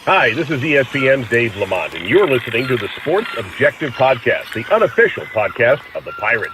Hi, this is ESPN's Dave Lamont, and you're listening to the Sports Objective Podcast, the unofficial podcast of the Pirates.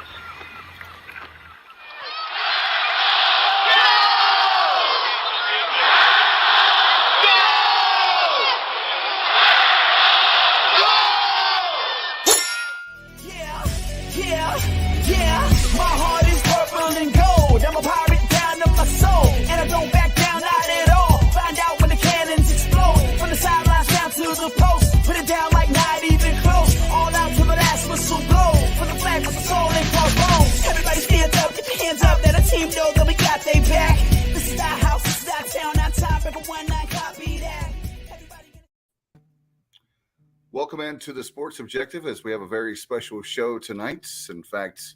Welcome into the Sports Objective as we have a very special show tonight. In fact,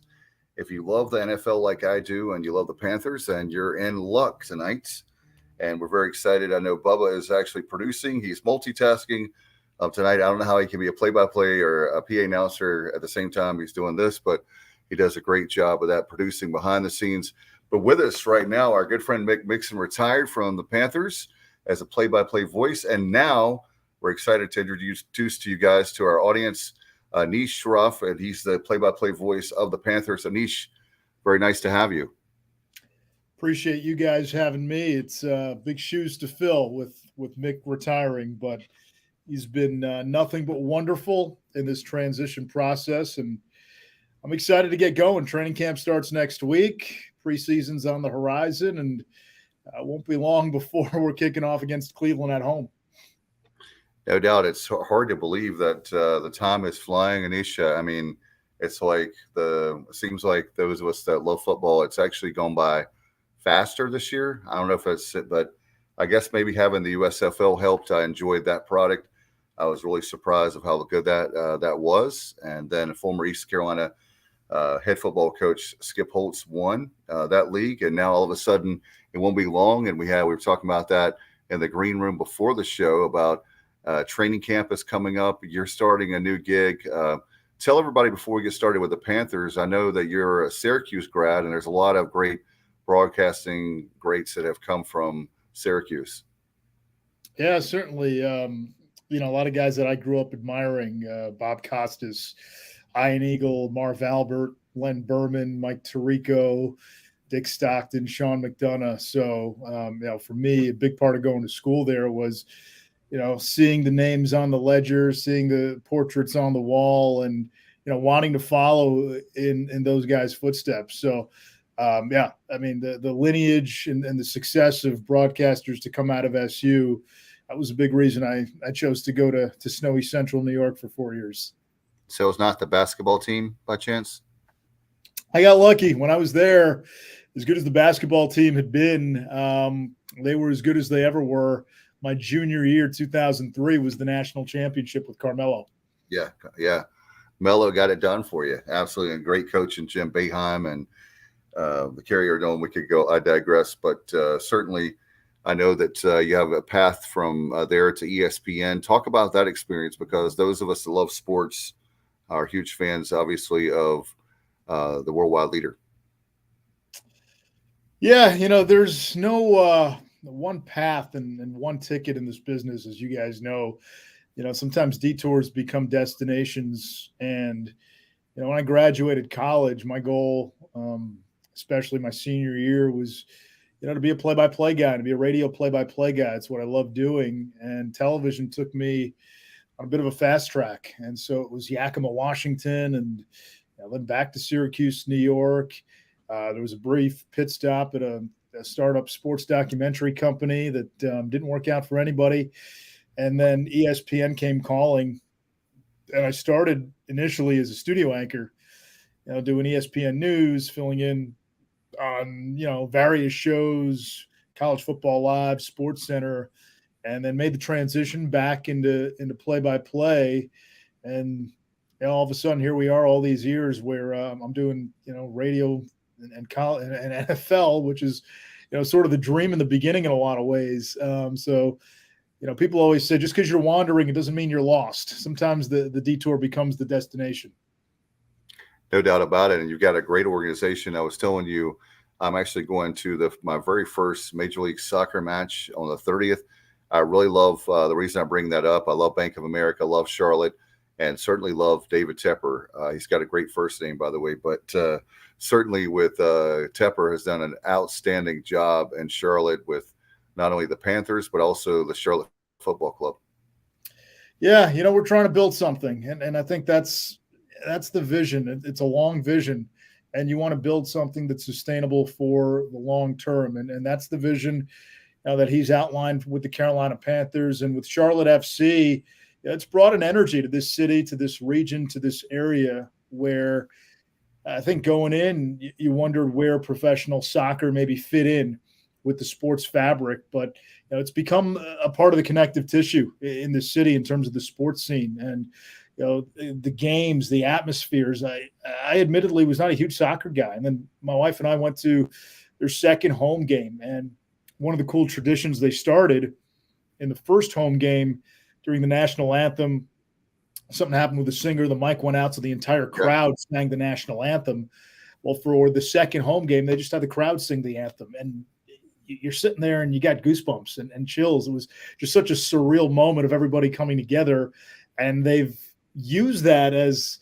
if you love the NFL like I do and you love the Panthers, then you're in luck tonight. And we're very excited. I know Bubba is actually producing. He's multitasking tonight. I don't know how he can be a play-by-play or a PA announcer at the same time he's doing this, but he does a great job of that, producing behind the scenes. But with us right now, our good friend Mick Mixon retired from the Panthers as a play-by-play voice, and now we're excited to introduce to you guys, to our audience, Anish Shroff, and he's the play-by-play voice of the Panthers. Anish, very nice to have you. Appreciate you guys having me. It's big shoes to fill with Mick retiring, but he's been nothing but wonderful in this transition process, and I'm excited to get going. Training camp starts next week. Preseason's on the horizon, and it won't be long before we're kicking off against Cleveland at home. No doubt. It's hard to believe that the time is flying, Anisha. I mean, it's like it seems like those of us that love football, it's actually gone by faster this year. I don't know if that's it, but I guess maybe having the USFL helped. I enjoyed that product. I was really surprised of how good that was. And then former East Carolina head football coach Skip Holtz won that league. And now all of a sudden it won't be long. And we were talking about that in the green room before the show about training camp is coming up. You're starting a new gig. Tell everybody before we get started with the Panthers. I know that you're a Syracuse grad, and there's a lot of great broadcasting greats that have come from Syracuse. Yeah, certainly. A lot of guys that I grew up admiring: Bob Costas, Ian Eagle, Marv Albert, Len Berman, Mike Tirico, Dick Stockton, Sean McDonough. So, for me, a big part of going to school there was seeing the names on the ledger, seeing the portraits on the wall, and, wanting to follow in those guys' footsteps. So, the lineage and the success of broadcasters to come out of SU, that was a big reason I chose to go to snowy central New York for 4 years. So it's not the basketball team by chance? I got lucky. When I was there, as good as the basketball team had been, they were as good as they ever were. My junior year, 2003, was the national championship with Carmelo. Yeah. Melo got it done for you. Absolutely. And great coach in Jim Boeheim and the Carrier Dome. We could go, I digress, but certainly I know that you have a path from there to ESPN. Talk about that experience, because those of us that love sports are huge fans, obviously, of the worldwide leader. Yeah, there's no one path and one ticket in this business, as you guys know. Sometimes detours become destinations. And, when I graduated college, my goal, especially my senior year, was, to be a play-by-play guy, to be a radio play-by-play guy. It's what I love doing. And television took me on a bit of a fast track. And so it was Yakima, Washington, and then back to Syracuse, New York. There was a brief pit stop at a startup sports documentary company that didn't work out for anybody. And then ESPN came calling, and I started initially as a studio anchor, doing ESPN News, filling in on, various shows, College Football Live, Sports Center, and then made the transition back into play-by-play. And all of a sudden, here we are all these years where I'm doing, radio and college and NFL, which is, sort of the dream in the beginning in a lot of ways. People always say, just because you're wandering, it doesn't mean you're lost. Sometimes the detour becomes the destination. No doubt about it. And you've got a great organization. I was telling you, I'm actually going to my very first Major League Soccer match on the 30th. I really love the reason I bring that up. I love Bank of America, love Charlotte, and certainly love David Tepper. He's got a great first name, by the way, but certainly with Tepper has done an outstanding job in Charlotte with not only the Panthers, but also the Charlotte Football Club. Yeah, we're trying to build something, and I think that's the vision. It's a long vision, and you want to build something that's sustainable for the long term, and that's the vision that he's outlined with the Carolina Panthers and with Charlotte FC. It's brought an energy to this city, to this region, to this area where I think going in, you wondered where professional soccer maybe fit in with the sports fabric, but it's become a part of the connective tissue in the city in terms of the sports scene and the games, the atmospheres. I admittedly was not a huge soccer guy, and then my wife and I went to their second home game, and one of the cool traditions they started in the first home game during the national anthem, something happened with the singer, the mic went out, so the entire crowd sang the national anthem. Well, for the second home game, they just had the crowd sing the anthem, and you're sitting there and you got goosebumps and chills. It was just such a surreal moment of everybody coming together, and they've used that as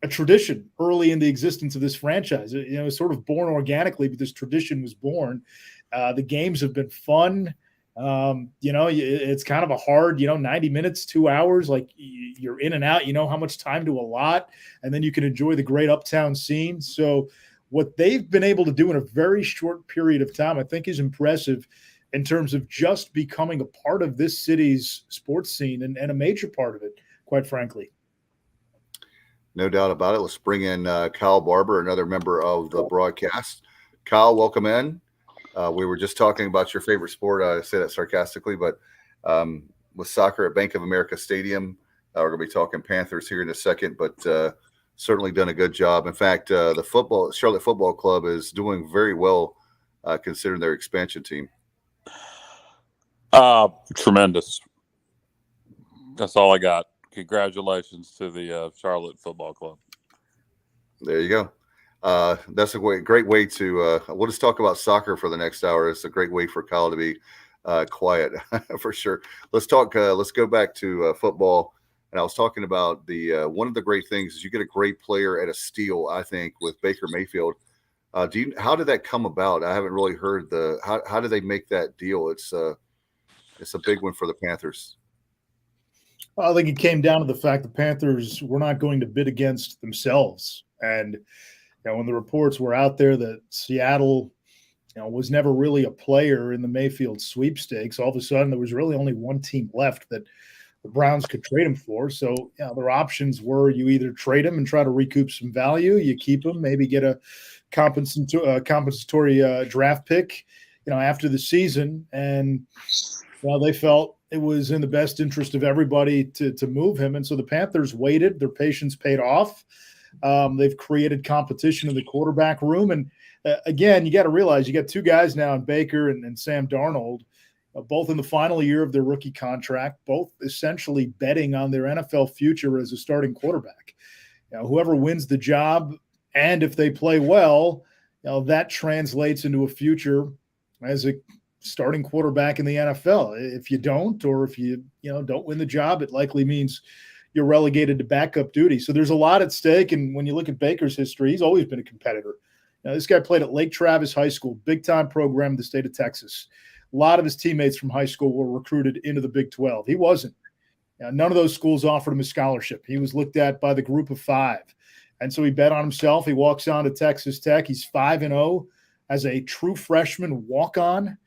a tradition early in the existence of this franchise. It was sort of born organically, but this tradition was born. The games have been fun. It's kind of a hard, 90 minutes, 2 hours, like you're in and out, how much time to allot, and then you can enjoy the great uptown scene. So what they've been able to do in a very short period of time, I think is impressive in terms of just becoming a part of this city's sports scene and a major part of it, quite frankly. No doubt about it. Let's bring in Kyle Barber, another member of the broadcast. Kyle, welcome in. We were just talking about your favorite sport. I say that sarcastically, but with soccer at Bank of America Stadium, we're going to be talking Panthers here in a second, but certainly done a good job. In fact, the Charlotte Football Club is doing very well considering their expansion team. Tremendous. That's all I got. Congratulations to the Charlotte Football Club. There you go. That's a great way to we'll just talk about soccer for the next hour. It's a great way for Kyle to be quiet for sure. Let's go back to football. And I was talking about the one of the great things is you get a great player at a steal, I think, with Baker Mayfield. How did that come about? I haven't really heard how did they make that deal? It's a big one for the Panthers. I think it came down to the fact the Panthers were not going to bid against themselves. And when the reports were out there that Seattle was never really a player in the Mayfield sweepstakes, all of a sudden there was really only one team left that the Browns could trade him for. So their options were you either trade him and try to recoup some value, you keep him, maybe get a compensatory draft pick, after the season. And they felt it was in the best interest of everybody to move him. And so the Panthers waited. Their patience paid off. They've created competition in the quarterback room. And again, you got to realize you got two guys now in Baker and Sam Darnold, both in the final year of their rookie contract, both essentially betting on their NFL future as a starting quarterback. Whoever wins the job, and if they play well, that translates into a future as a starting quarterback in the NFL. If you don't, or if you don't win the job, it likely means you're relegated to backup duty. So there's a lot at stake. And when you look at Baker's history, he's always been a competitor. This guy played at Lake Travis High School, big-time program in the state of Texas. A lot of his teammates from high school were recruited into the Big 12. He wasn't. None of those schools offered him a scholarship. He was looked at by the group of five. And so he bet on himself. He walks on to Texas Tech. He's 5-0 as a true freshman walk-on.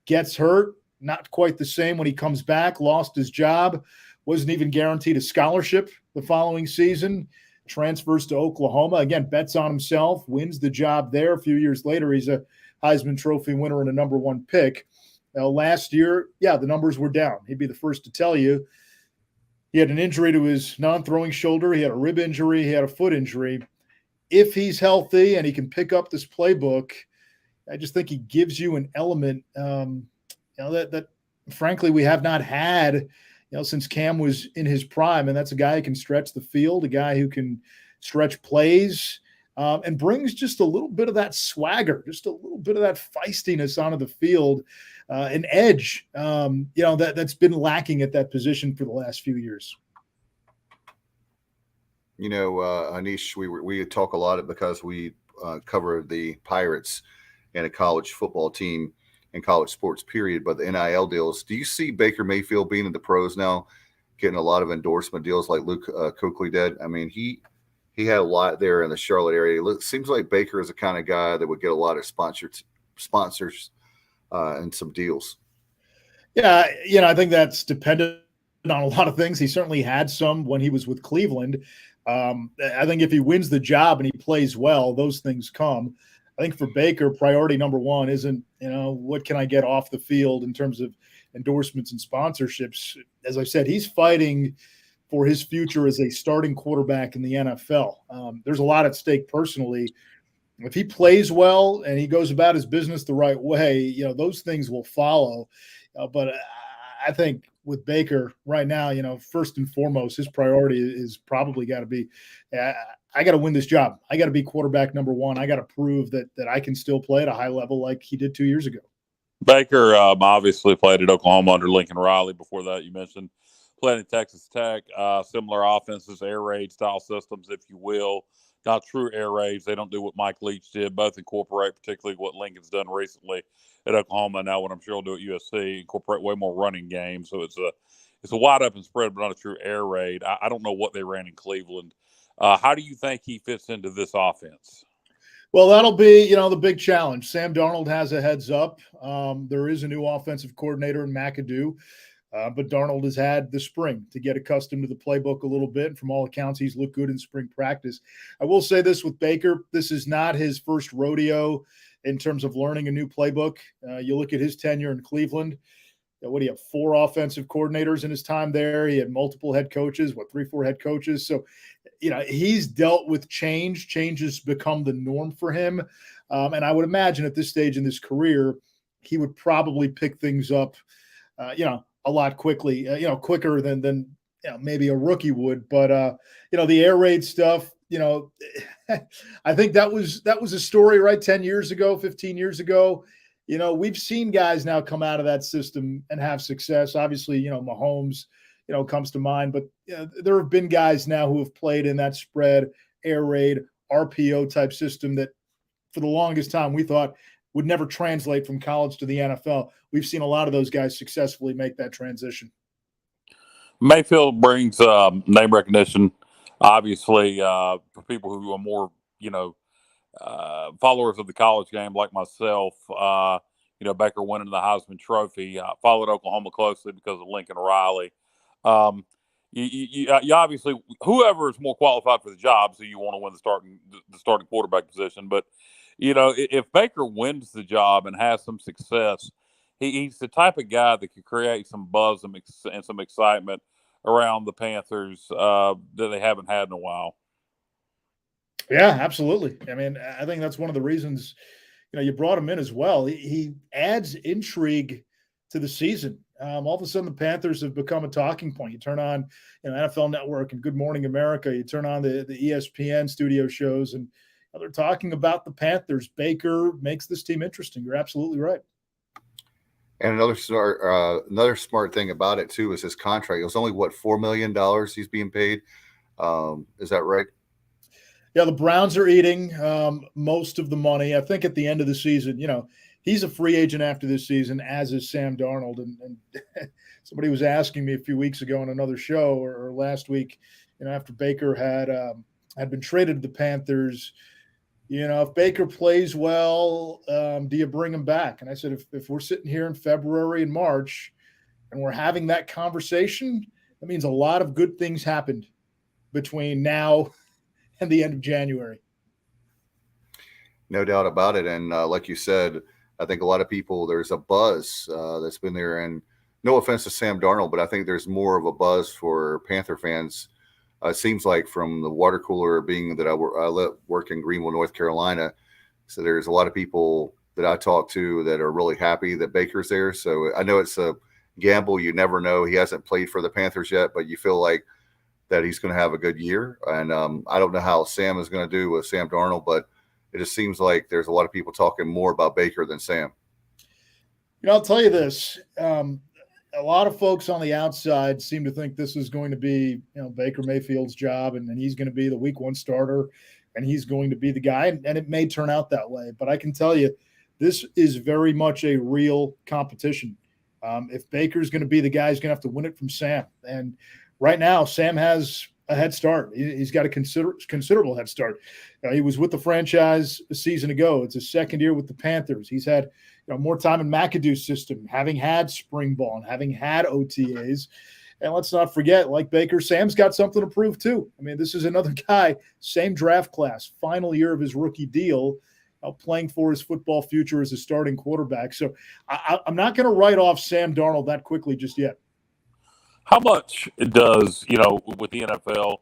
Gets hurt, not quite the same when he comes back, lost his job, wasn't even guaranteed a scholarship the following season, transfers to Oklahoma, again, bets on himself, wins the job there. A few years later, he's a Heisman Trophy winner and a number one pick. Now, last year, the numbers were down. He'd be the first to tell you. He had an injury to his non-throwing shoulder. He had a rib injury. He had a foot injury. If he's healthy and he can pick up this playbook, I just think he gives you an element that frankly we have not had since Cam was in his prime, and that's a guy who can stretch the field, a guy who can stretch plays, and brings just a little bit of that swagger, just a little bit of that feistiness onto the field, an edge, that's been lacking at that position for the last few years. Anish, we talk a lot because we cover the Pirates and a college football team and college sports period, but the NIL deals. Do you see Baker Mayfield being in the pros now, getting a lot of endorsement deals like Luke Kuechly did? I mean, he had a lot there in the Charlotte area. It seems like Baker is the kind of guy that would get a lot of sponsors and some deals. Yeah, I think that's dependent on a lot of things. He certainly had some when he was with Cleveland. I think if he wins the job and he plays well, those things come. I think for Baker, priority number one isn't, what can I get off the field in terms of endorsements and sponsorships. As I said, he's fighting for his future as a starting quarterback in the NFL. There's a lot at stake personally. If he plays well and he goes about his business the right way, those things will follow. But I think with Baker right now, first and foremost, his priority is probably got to be, I got to win this job. I got to be quarterback number one. I got to prove that I can still play at a high level like he did 2 years ago. Baker obviously played at Oklahoma under Lincoln Riley. Before that, you mentioned playing at Texas Tech. Similar offenses, air raid style systems, if you will. Not true air raids. They don't do what Mike Leach did. Both incorporate, particularly what Lincoln's done recently at Oklahoma. Now, what I'm sure he'll do at USC, incorporate way more running game. So it's a wide open spread, but not a true air raid. I don't know what they ran in Cleveland. How do you think he fits into this offense? Well, that'll be, the big challenge. Sam Darnold has a heads up. There is a new offensive coordinator in McAdoo, but Darnold has had the spring to get accustomed to the playbook a little bit. And from all accounts, he's looked good in spring practice. I will say this with Baker, this is not his first rodeo in terms of learning a new playbook. You look at his tenure in Cleveland. What do you have? 4 offensive coordinators in his time there. He had multiple head coaches, 3, 4 head coaches. So, he's dealt with change. Change has become the norm for him. And I would imagine at this stage in his career, he would probably pick things up, a lot quickly, quicker than maybe a rookie would. But, the air raid stuff, I think that was a story, right? 10 years ago, 15 years ago. We've seen guys now come out of that system and have success. Obviously, Mahomes, comes to mind, but there have been guys now who have played in that spread, air raid, RPO type system that for the longest time we thought would never translate from college to the NFL. We've seen a lot of those guys successfully make that transition. Mayfield brings name recognition, obviously, for people who are more, followers of the college game like myself. Baker winning the Heisman Trophy. Followed Oklahoma closely because of Lincoln Riley. You obviously, whoever is more qualified for the job, so you want to win the starting quarterback position. But if Baker wins the job and has some success, he's the type of guy that could create some buzz and some excitement around the Panthers that they haven't had in a while. Yeah, absolutely. I mean, I think that's one of the reasons, you brought him in as well. He adds intrigue to the season. All of a sudden, the Panthers have become a talking point. You turn on NFL Network and Good Morning America. You turn on the ESPN studio shows, and they're talking about the Panthers. Baker makes this team interesting. You're absolutely right. And another smart thing about it, too, is his contract. It was only, $4 million he's being paid. Is that right? Yeah, the Browns are eating most of the money. I think at the end of the season, he's a free agent after this season, as is Sam Darnold. And somebody was asking me a few weeks ago on another show or last week, after Baker had been traded to the Panthers, if Baker plays well, do you bring him back? And I said, if we're sitting here in February and March and we're having that conversation, that means a lot of good things happened between now and the end of January. No doubt about it. And like you said, I think a lot of people, there's a buzz that's been there. And no offense to Sam Darnold, but I think there's more of a buzz for Panther fans. It seems like from the water cooler being that I work in Greenville, North Carolina. So there's a lot of people that I talk to that are really happy that Baker's there. So I know it's a gamble. You never know. He hasn't played for the Panthers yet, but you feel like that he's going to have a good year. And I don't know how Sam is going to do with Sam Darnold, but it just seems like there's a lot of people talking more about Baker than Sam. I'll tell you this. A lot of folks on the outside seem to think this is going to be, Baker Mayfield's job, and he's going to be the week one starter, and he's going to be the guy, and it may turn out that way. But I can tell you, this is very much a real competition. If Baker's going to be the guy, he's going to have to win it from Sam. And right now, Sam has a head start. He's got a considerable head start. He was with the franchise a season ago. It's his second year with the Panthers. He's had more time in McAdoo's system, having had spring ball and having had OTAs. And let's not forget, like Baker, Sam's got something to prove too. I mean, this is another guy, same draft class, final year of his rookie deal, playing for his football future as a starting quarterback. So I'm not going to write off Sam Darnold that quickly just yet. How much does, with the NFL,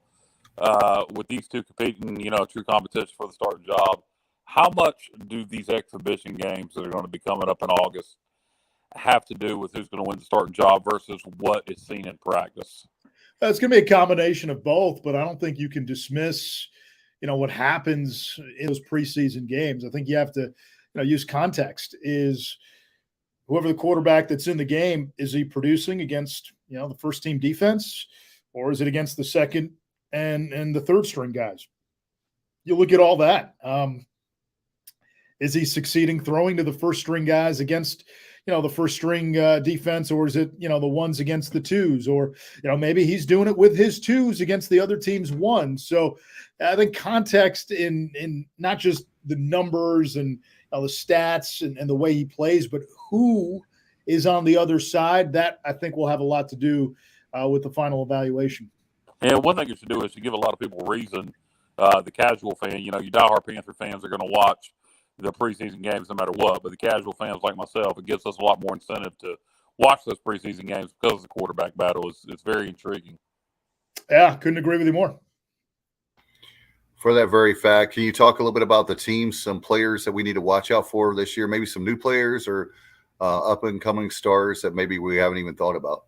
with these two competing, true competition for the starting job, how much do these exhibition games that are going to be coming up in August have to do with who's going to win the starting job versus what is seen in practice? It's going to be a combination of both, but I don't think you can dismiss, what happens in those preseason games. I think you have to, use context. Is whoever the quarterback that's in the game, is he producing against, the first team defense, or is it against the second and the third string guys? You look at all that. Is he succeeding throwing to the first string guys against, the first string defense, or is it, the ones against the twos, or, maybe he's doing it with his twos against the other team's ones. So I think context in not just the numbers and the stats and the way he plays, but who is on the other side, that I think will have a lot to do with the final evaluation. And one thing you should do is to give a lot of people a reason. The casual fan, your diehard Panther fans are going to watch the preseason games no matter what. But the casual fans like myself, it gives us a lot more incentive to watch those preseason games because the quarterback battle is very intriguing. Yeah, couldn't agree with you more. For that very fact, can you talk a little bit about the teams, some players that we need to watch out for this year, maybe some new players or up-and-coming stars that maybe we haven't even thought about?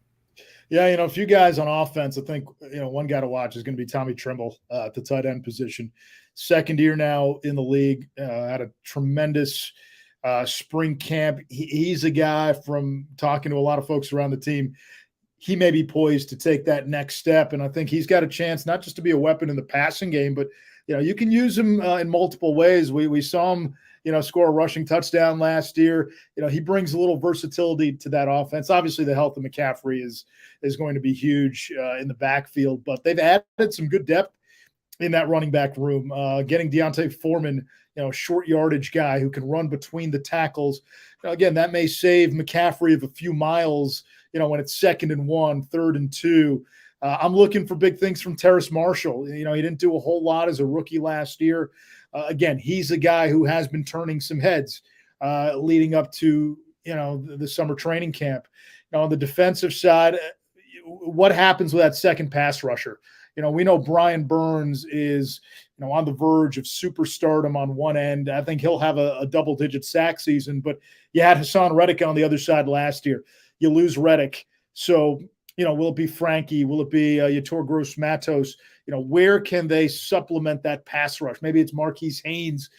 Yeah, a few guys on offense. I think, one guy to watch is going to be Tommy Trimble at the tight end position. Second year now in the league, had a tremendous spring camp. He's a guy, from talking to a lot of folks around the team, he may be poised to take that next step. And I think he's got a chance not just to be a weapon in the passing game, but, you can use him in multiple ways. We saw him, score a rushing touchdown last year. He brings a little versatility to that offense. Obviously, the health of McCaffrey is going to be huge in the backfield, but they've added some good depth in that running back room. Getting Deontay Foreman, short yardage guy who can run between the tackles. Again, that may save McCaffrey of a few miles, when it's 2nd and 1, 3rd and 2. I'm looking for big things from Terrace Marshall. He didn't do a whole lot as a rookie last year. Again, he's a guy who has been turning some heads leading up to, the summer training camp. On the defensive side, what happens with that second pass rusher? We know Brian Burns is, on the verge of superstardom on one end. I think he'll have a double-digit sack season, but you had Hassan Reddick on the other side last year. You lose Reddick. So, will it be Frankie? Will it be Yator Gross-Matos? Where can they supplement that pass rush? Maybe it's Marquise Haynes,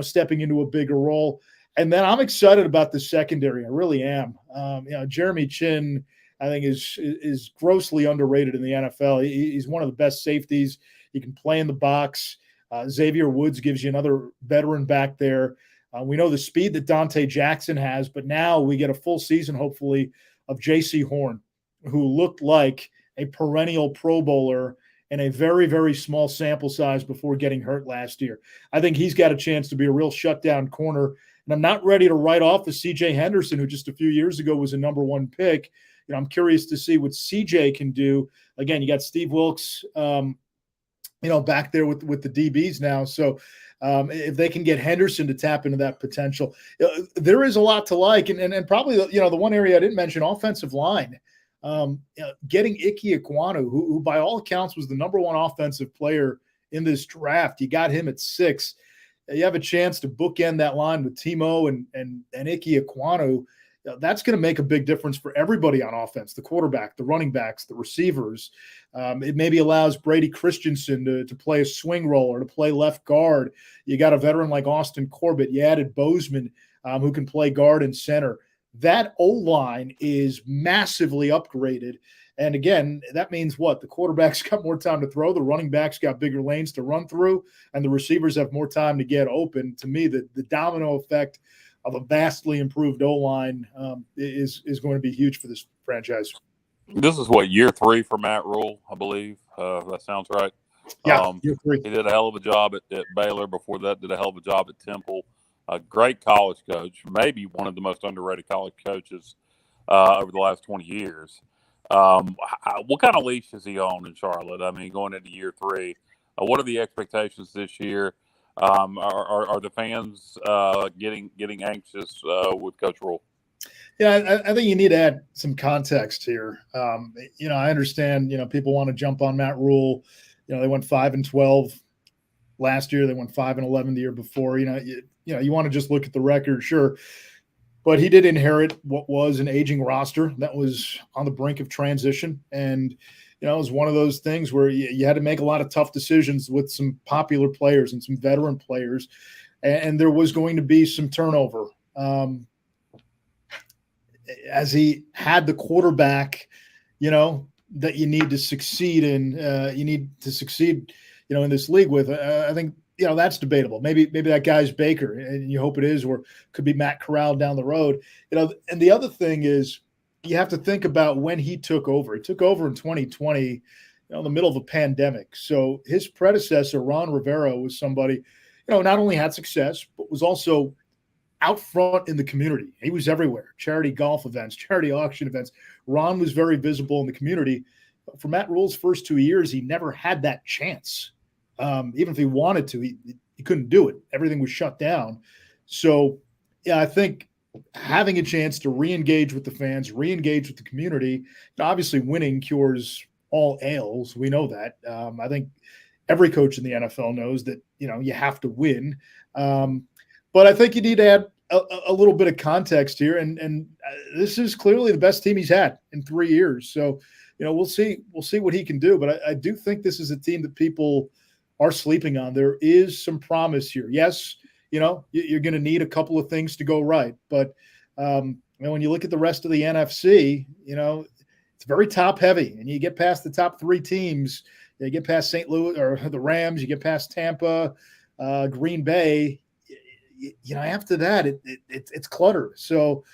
stepping into a bigger role. And then I'm excited about the secondary. I really am. Jeremy Chin, I think, is grossly underrated in the NFL. He's one of the best safeties. He can play in the box. Xavier Woods gives you another veteran back there. We know the speed that Dante Jackson has, but now we get a full season, hopefully, of J.C. Horn, who looked like a perennial Pro Bowler in a very, very small sample size before getting hurt last year. I think he's got a chance to be a real shutdown corner. And I'm not ready to write off the C.J. Henderson, who just a few years ago was a number 1 pick. I'm curious to see what C.J. can do. Again, you got Steve Wilkes, back there with the DBs now. So if they can get Henderson to tap into that potential, there is a lot to like. And probably, the one area I didn't mention, offensive line. Getting Ike Ekwonu, who by all accounts was the number 1 offensive player in this draft. You got him at 6. You have a chance to bookend that line with Timo and Ike Ekwonu. that's going to make a big difference for everybody on offense, the quarterback, the running backs, the receivers. It maybe allows Brady Christensen to play a swing role or to play left guard. You got a veteran like Austin Corbett. You added Bozeman, who can play guard and center. That O-line is massively upgraded. And again, that means what? The quarterback's got more time to throw, the running backs got bigger lanes to run through, and the receivers have more time to get open. To me, the domino effect of a vastly improved O-line is going to be huge for this franchise. This is what, year 3 for Matt Rule, I believe. That sounds right. Yeah, year 3. He did a hell of a job at Baylor. Before that, did a hell of a job at Temple. A great college coach, maybe one of the most underrated college coaches over the last 20 years. What kind of leash is he on in Charlotte? I mean, going into year 3, what are the expectations this year? Are the fans getting anxious with Coach Rule? Yeah, I think you need to add some context here. I understand, people want to jump on Matt Rule. They went 5-12 last year. They went 5-11 the year before. You want to just look at the record, sure. But he did inherit what was an aging roster that was on the brink of transition. And, it was one of those things where you had to make a lot of tough decisions with some popular players and some veteran players. And there was going to be some turnover. As he had the quarterback, that you need to succeed in, in this league with, I think, that's debatable. Maybe that guy's Baker, and you hope it is, or could be Matt Corral down the road. And the other thing is, you have to think about when he took over. He took over in 2020, in the middle of a pandemic. So his predecessor, Ron Rivera, was somebody, not only had success, but was also out front in the community. He was everywhere. Charity golf events, charity auction events. Ron was very visible in the community. For Matt Rule's first 2 years, he never had that chance. Even if he wanted to, he couldn't do it. Everything was shut down. So, yeah, I think having a chance to re-engage with the fans, re-engage with the community, obviously winning cures all ails. We know that. I think every coach in the NFL knows that, you have to win. But I think you need to add a little bit of context here. And this is clearly the best team he's had in 3 years. So, we'll see what he can do. But I do think this is a team that people are sleeping on. There is some promise here. Yes, you're going to need a couple of things to go right. But when you look at the rest of the NFC, it's very top heavy. And you get past the top 3 teams, you get past St. Louis or the Rams, you get past Tampa, Green Bay. After that, it's cluttered. So,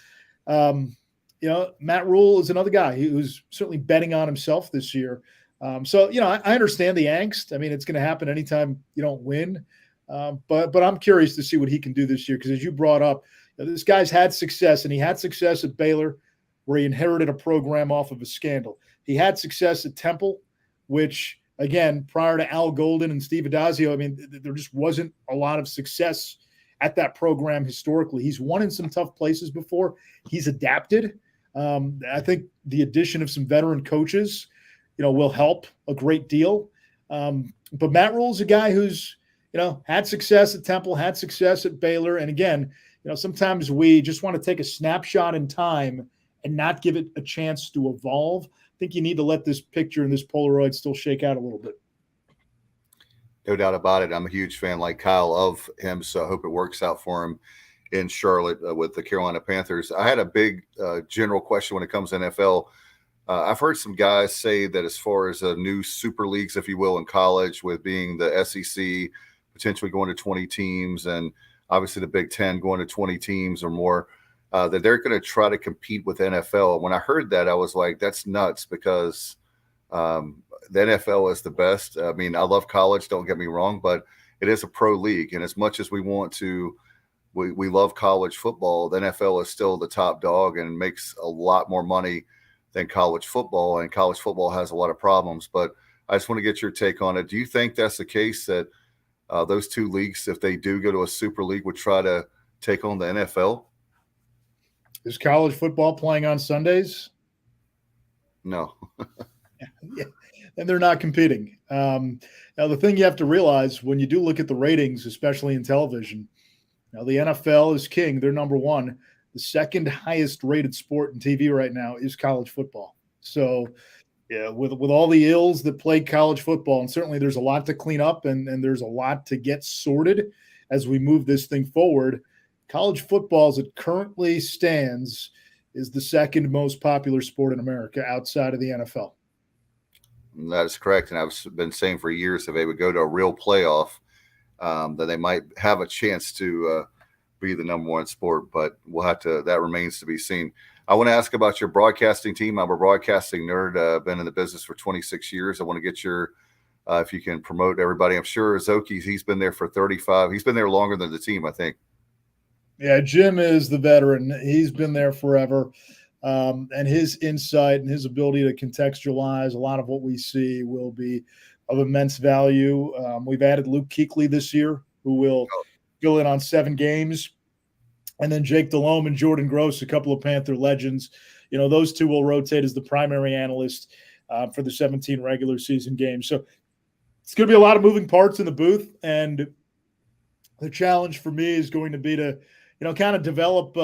Matt Rule is another guy who's certainly betting on himself this year. I understand the angst. I mean, it's going to happen anytime you don't win. But I'm curious to see what he can do this year, because as you brought up, this guy's had success, and he had success at Baylor, where he inherited a program off of a scandal. He had success at Temple, which, again, prior to Al Golden and Steve Addazio, I mean, there just wasn't a lot of success at that program historically. He's won in some tough places before. He's adapted. I think the addition of some veteran coaches, will help a great deal. But Matt Rule's a guy who's, had success at Temple, had success at Baylor. And again, sometimes we just want to take a snapshot in time and not give it a chance to evolve. I think you need to let this picture and this Polaroid still shake out a little bit. No doubt about it. I'm a huge fan, like Kyle, of him, so I hope it works out for him in Charlotte with the Carolina Panthers. I had a big general question when it comes to NFL. I've heard some guys say that as far as new super leagues, if you will, in college, with being the SEC potentially going to 20 teams and obviously the Big Ten going to 20 teams or more, that they're going to try to compete with NFL. When I heard that, I was like, that's nuts, because the NFL is the best. I mean, I love college, don't get me wrong, but it is a pro league. And as much as we want to, we love college football, the NFL is still the top dog and makes a lot more money than college football. And college football has a lot of problems. But I just want to get your take on it. Do you think that's the case, that those two leagues, if they do go to a super league, would try to take on the NFL? Is college football playing on Sundays? No. Yeah. And they're not competing. Now, the thing you have to realize when you do look at the ratings, especially in television, the NFL is king. They're number one. the second highest rated sport in TV right now is college football. So, yeah, with all the ills that plague college football, and certainly there's a lot to clean up and there's a lot to get sorted as we move this thing forward. College football, as it currently stands, is the second most popular sport in America outside of the NFL. That is correct. And I've been saying for years if they would go to a real playoff, that they might have a chance to be the number one sport, but we'll have to, that remains to be seen. I want to ask about your broadcasting team. I'm a broadcasting nerd. Been in the business for 26 years. I want to get your, if you can promote everybody. I'm sure Zoki's, he's been there for 35. He's been there longer than the team, I think. Yeah, Jim is the veteran. He's been there forever. And his insight and his ability to contextualize a lot of what we see will be of immense value. We've added Luke Kuechly this year, who will fill in on 7 games. And then Jake Delhomme and Jordan Gross, a couple of Panther legends. You know, those two will rotate as the primary analyst for the 17 regular season games. So it's going to be a lot of moving parts in the booth. And the challenge for me is going to be to, you know, kind of develop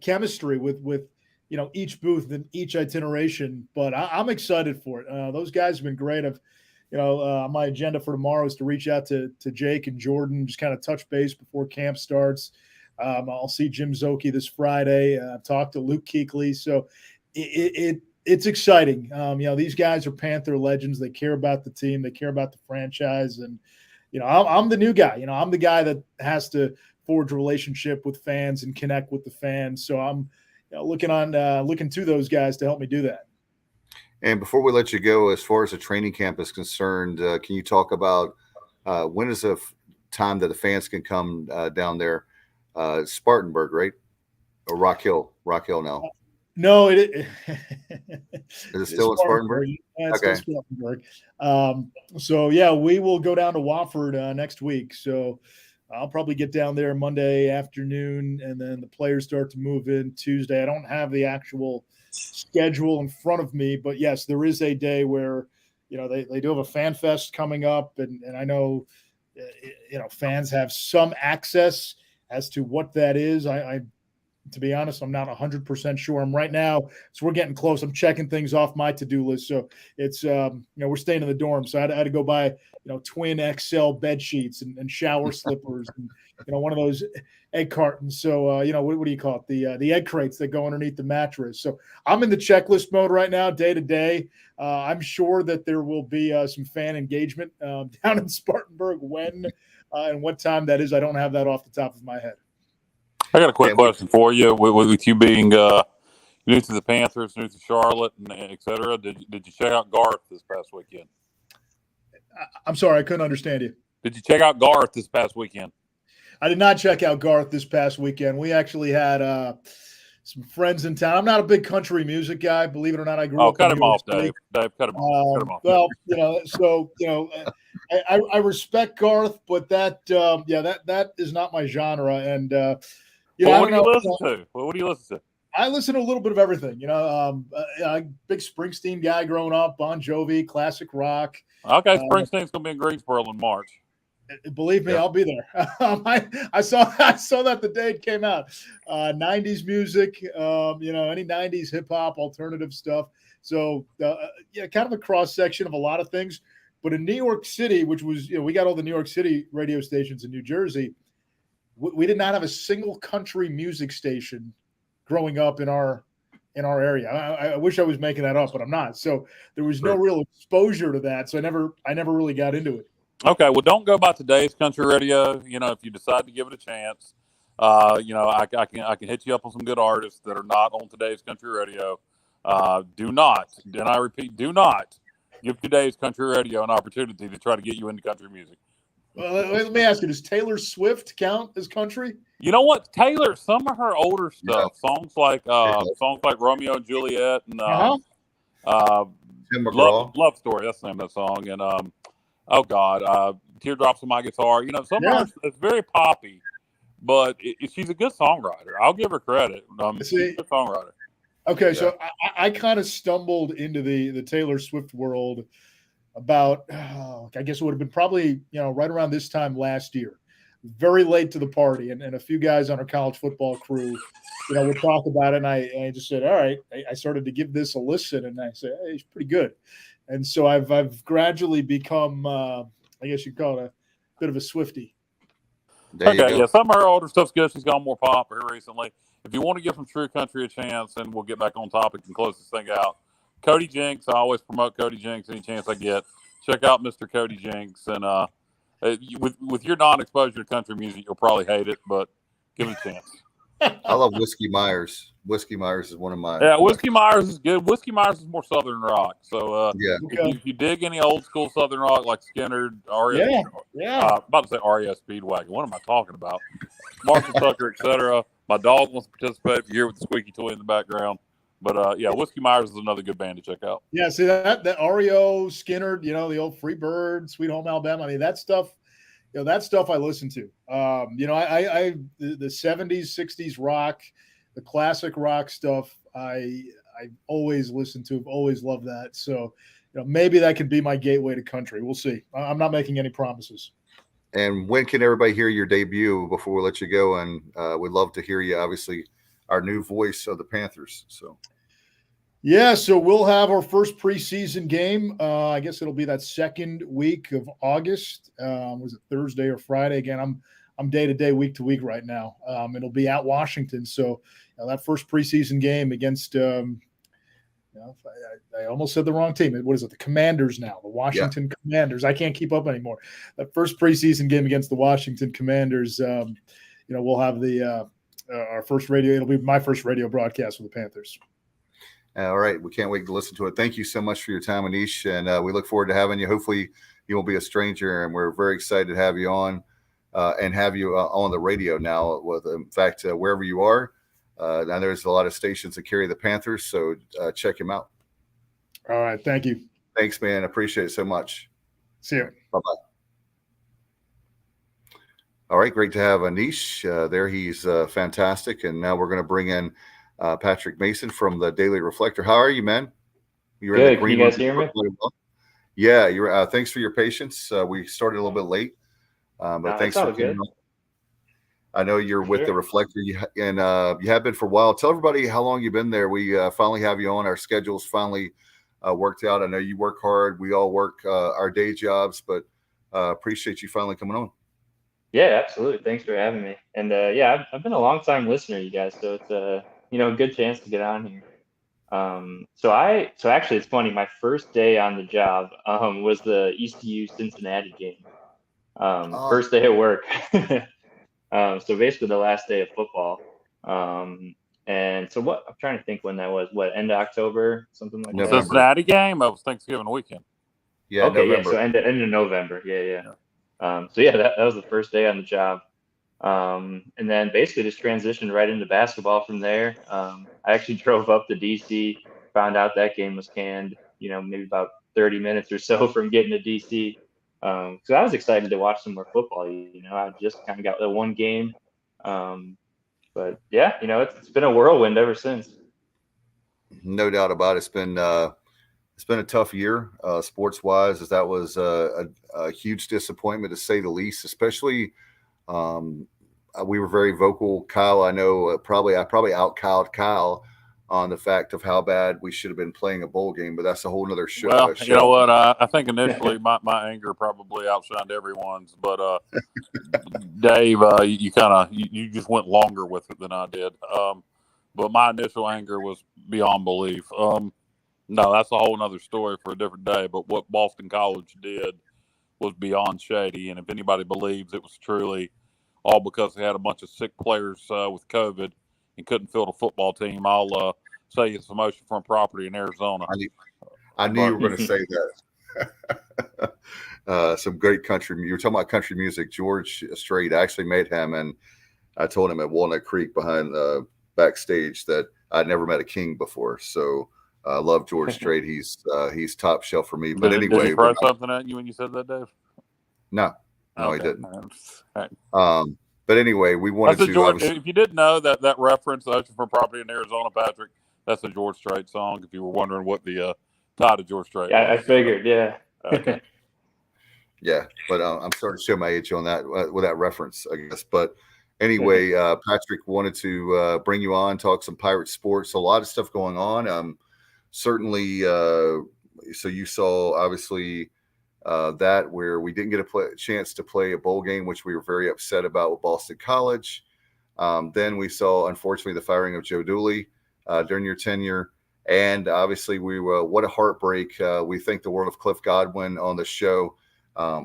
chemistry with you know, each booth and each itineration. But I'm excited for it. Those guys have been great. My agenda for tomorrow is to reach out to Jake and Jordan, just kind of touch base before camp starts. I'll see Jim Zoki this Friday. I've talked to Luke Kuechly. So it's exciting. You know, these guys are Panther legends. They care about the team. They care about the franchise. And, you know, I'm the new guy. You know, I'm the guy that has to forge a relationship with fans and connect with the fans. So I'm, you know, looking to those guys to help me do that. And before we let you go, as far as the training camp is concerned, can you talk about when is the time that the fans can come down there? Spartanburg, right? Or Rock Hill now. No, is it still in Spartanburg? Yeah, it's still Spartanburg. So yeah, we will go down to Wofford next week. So I'll probably get down there Monday afternoon, and then the players start to move in Tuesday. I don't have the actual schedule in front of me, but yes, there is a day where, you know, they do have a fan fest coming up, and I know, you know, fans have some access. As to what that is, I to be honest, I'm not 100% sure. I'm right now, so we're getting close. I'm checking things off my to-do list. So it's, you know, we're staying in the dorm, so I had to go buy, you know, twin XL bed sheets and shower slippers, and, you know, one of those egg cartons. So, you know, what do you call it? The egg crates that go underneath the mattress. So I'm in the checklist mode right now, day to day. I'm sure that there will be some fan engagement down in Spartanburg. When and what time that is, I don't have that off the top of my head. I got a quick question for you. With you being new to the Panthers, new to Charlotte, and et cetera, did you check out Garth this past weekend? I'm sorry, I couldn't understand you. Did you check out Garth this past weekend? I did not check out Garth this past weekend. We actually had some friends in town. I'm not a big country music guy, believe it or not. I grew up. Cut him off, Dave. Dave, cut him off. Well, you know, so you know, I respect Garth, but that is not my genre. And you know, what do you listen to? What do you listen to? I listen to a little bit of everything. You know, big Springsteen guy growing up, Bon Jovi, classic rock. Okay, Springsteen's gonna be in Greensboro in March. Believe me, I'll be there. I saw that the day it came out. 90s music, you know, any 90s hip hop, alternative stuff. So, yeah, kind of a cross section of a lot of things. But in New York City, which was, you know, we got all the New York City radio stations in New Jersey. We did not have a single country music station growing up in our area. I wish I was making that up, but I'm not. So there was no real exposure to that. So I never really got into it. Okay, well, don't go by today's country radio. You know, if you decide to give it a chance, you know, I can hit you up on some good artists that are not on today's country radio. Do not, and I repeat, do not give today's country radio an opportunity to try to get you into country music. Well, let me ask you: does Taylor Swift count as country? You know what, Taylor? Some of her older stuff, songs like Romeo and Juliet and Tim McGraw. Love Story. That's the name of that song. And oh God, Teardrops on My Guitar. You know, some of her, it's very poppy, but she's a good songwriter. I'll give her credit. She's a good songwriter. Okay, so I kind of stumbled into the Taylor Swift world about, I guess it would have been probably, you know, right around this time last year. Very late to the party, and a few guys on our college football crew we'll talk about it. And I just said, all right. I started to give this a listen, and I said, hey, it's pretty good. And so I've gradually become, I guess you'd call it a bit of a Swiftie. There you go. Yeah, some of her older stuff's good. She's gone more pop here recently. If you want to give some true country a chance, and we'll get back on topic and close this thing out. Cody Jinks, I always promote Cody Jinks any chance I get. Check out Mr. Cody Jinks, and with your non-exposure to country music, you'll probably hate it, but give it a chance. I love Whiskey Myers. Whiskey Myers is one of my. Yeah, Whiskey Myers is good. Whiskey Myers is more Southern rock. So if you dig any old school Southern rock like Skinner, about to say REO Speedwagon. What am I talking about? Marshall Tucker, etc. My dog wants to participate. If you hear with the squeaky toy in the background. But Whiskey Myers is another good band to check out. Yeah, see that REO, Skinner, the old Freebird, Sweet Home Alabama. I mean, that stuff. That stuff I listen to. I the 70s, 60s rock, the classic rock stuff. I always listen to. I've always loved that. So, maybe that could be my gateway to country. We'll see. I'm not making any promises. And when can everybody hear your debut before we let you go? And we'd love to hear you. Obviously, our new voice of the Panthers. So. Yeah, so we'll have our first preseason game. I guess it'll be that second week of August. Was it Thursday or Friday? Again, I'm day to day, week to week right now. It'll be at Washington. So that first preseason game against, I almost said the wrong team. What is it? The Commanders now, the Washington Commanders. I can't keep up anymore. That first preseason game against the Washington Commanders. We'll have our first radio. It'll be my first radio broadcast with the Panthers. All right. We can't wait to listen to it. Thank you so much for your time, Anish. And we look forward to having you. Hopefully you won't be a stranger, and we're very excited to have you on and have you on the radio now. In fact, wherever you are, now there's a lot of stations that carry the Panthers. So check him out. All right. Thank you. Thanks, man. Appreciate it so much. See you. Bye-bye. All right. Great to have Anish there. He's fantastic. And now we're going to bring in Patrick Mason from the Daily Reflector. How are you, man? You're good. Can you guys hear me? Yeah, you're. Thanks for your patience. We started a little bit late, but thanks for coming on. I know you're with the Reflector, you have been for a while. Tell everybody how long you've been there. We finally have you on. Our schedules finally worked out. I know you work hard. We all work our day jobs, but appreciate you finally coming on. Yeah, absolutely. Thanks for having me. And I've been a long time listener, you guys. So it's a good chance to get on here. So actually it's funny. My first day on the job was the ECU Cincinnati game. First day at work. So basically the last day of football. And so I'm trying to think when that was. What, end of October, something like that? Cincinnati game. That was Thanksgiving weekend. Yeah. Okay. November. Yeah. So end of November. Yeah. That was the first day on the job. And then basically just transitioned right into basketball from there. I actually drove up to DC, found out that game was canned, maybe about 30 minutes or so from getting to DC. So I was excited to watch some more football. I just kind of got the one game. But yeah, it's been a whirlwind ever since. No doubt about it. It's been a tough year, sports wise, as that was a huge disappointment to say the least, especially, we were very vocal. Kyle, I know I probably out-Kyled Kyle on the fact of how bad we should have been playing a bowl game, but that's a whole nother show. Well, you know what? I think initially my anger probably outshined everyone's, but Dave, you just went longer with it than I did. But my initial anger was beyond belief. No, that's a whole nother story for a different day. But what Boston College did was beyond shady. And if anybody believes it was truly all because they had a bunch of sick players with COVID and couldn't field a football team, I'll say it's a motion from property in Arizona. I knew you were going to say that. Some great country. You were talking about country music. George Strait, I actually met him, and I told him at Walnut Creek behind backstage that I'd never met a king before. So I love George Strait. He's top shelf for me. But anyway, did he throw something at you when you said that, Dave? No, he didn't. Right. But anyway, we wanted to. George, if you didn't know that reference, Ocean for Property in Arizona, Patrick, that's a George Strait song. If you were wondering what the tie to George Strait. Yeah, I figured. Yeah. Okay. Yeah, but I'm starting to show my age on that with that reference, I guess. But Anyway, Patrick wanted to bring you on, talk some Pirate sports. A lot of stuff going on. Certainly, so you saw obviously that where we didn't get a chance to play a bowl game, which we were very upset about with Boston College. Then we saw, unfortunately, the firing of Joe Dooley during your tenure. And obviously, what a heartbreak. We thank the world of Cliff Godwin on the show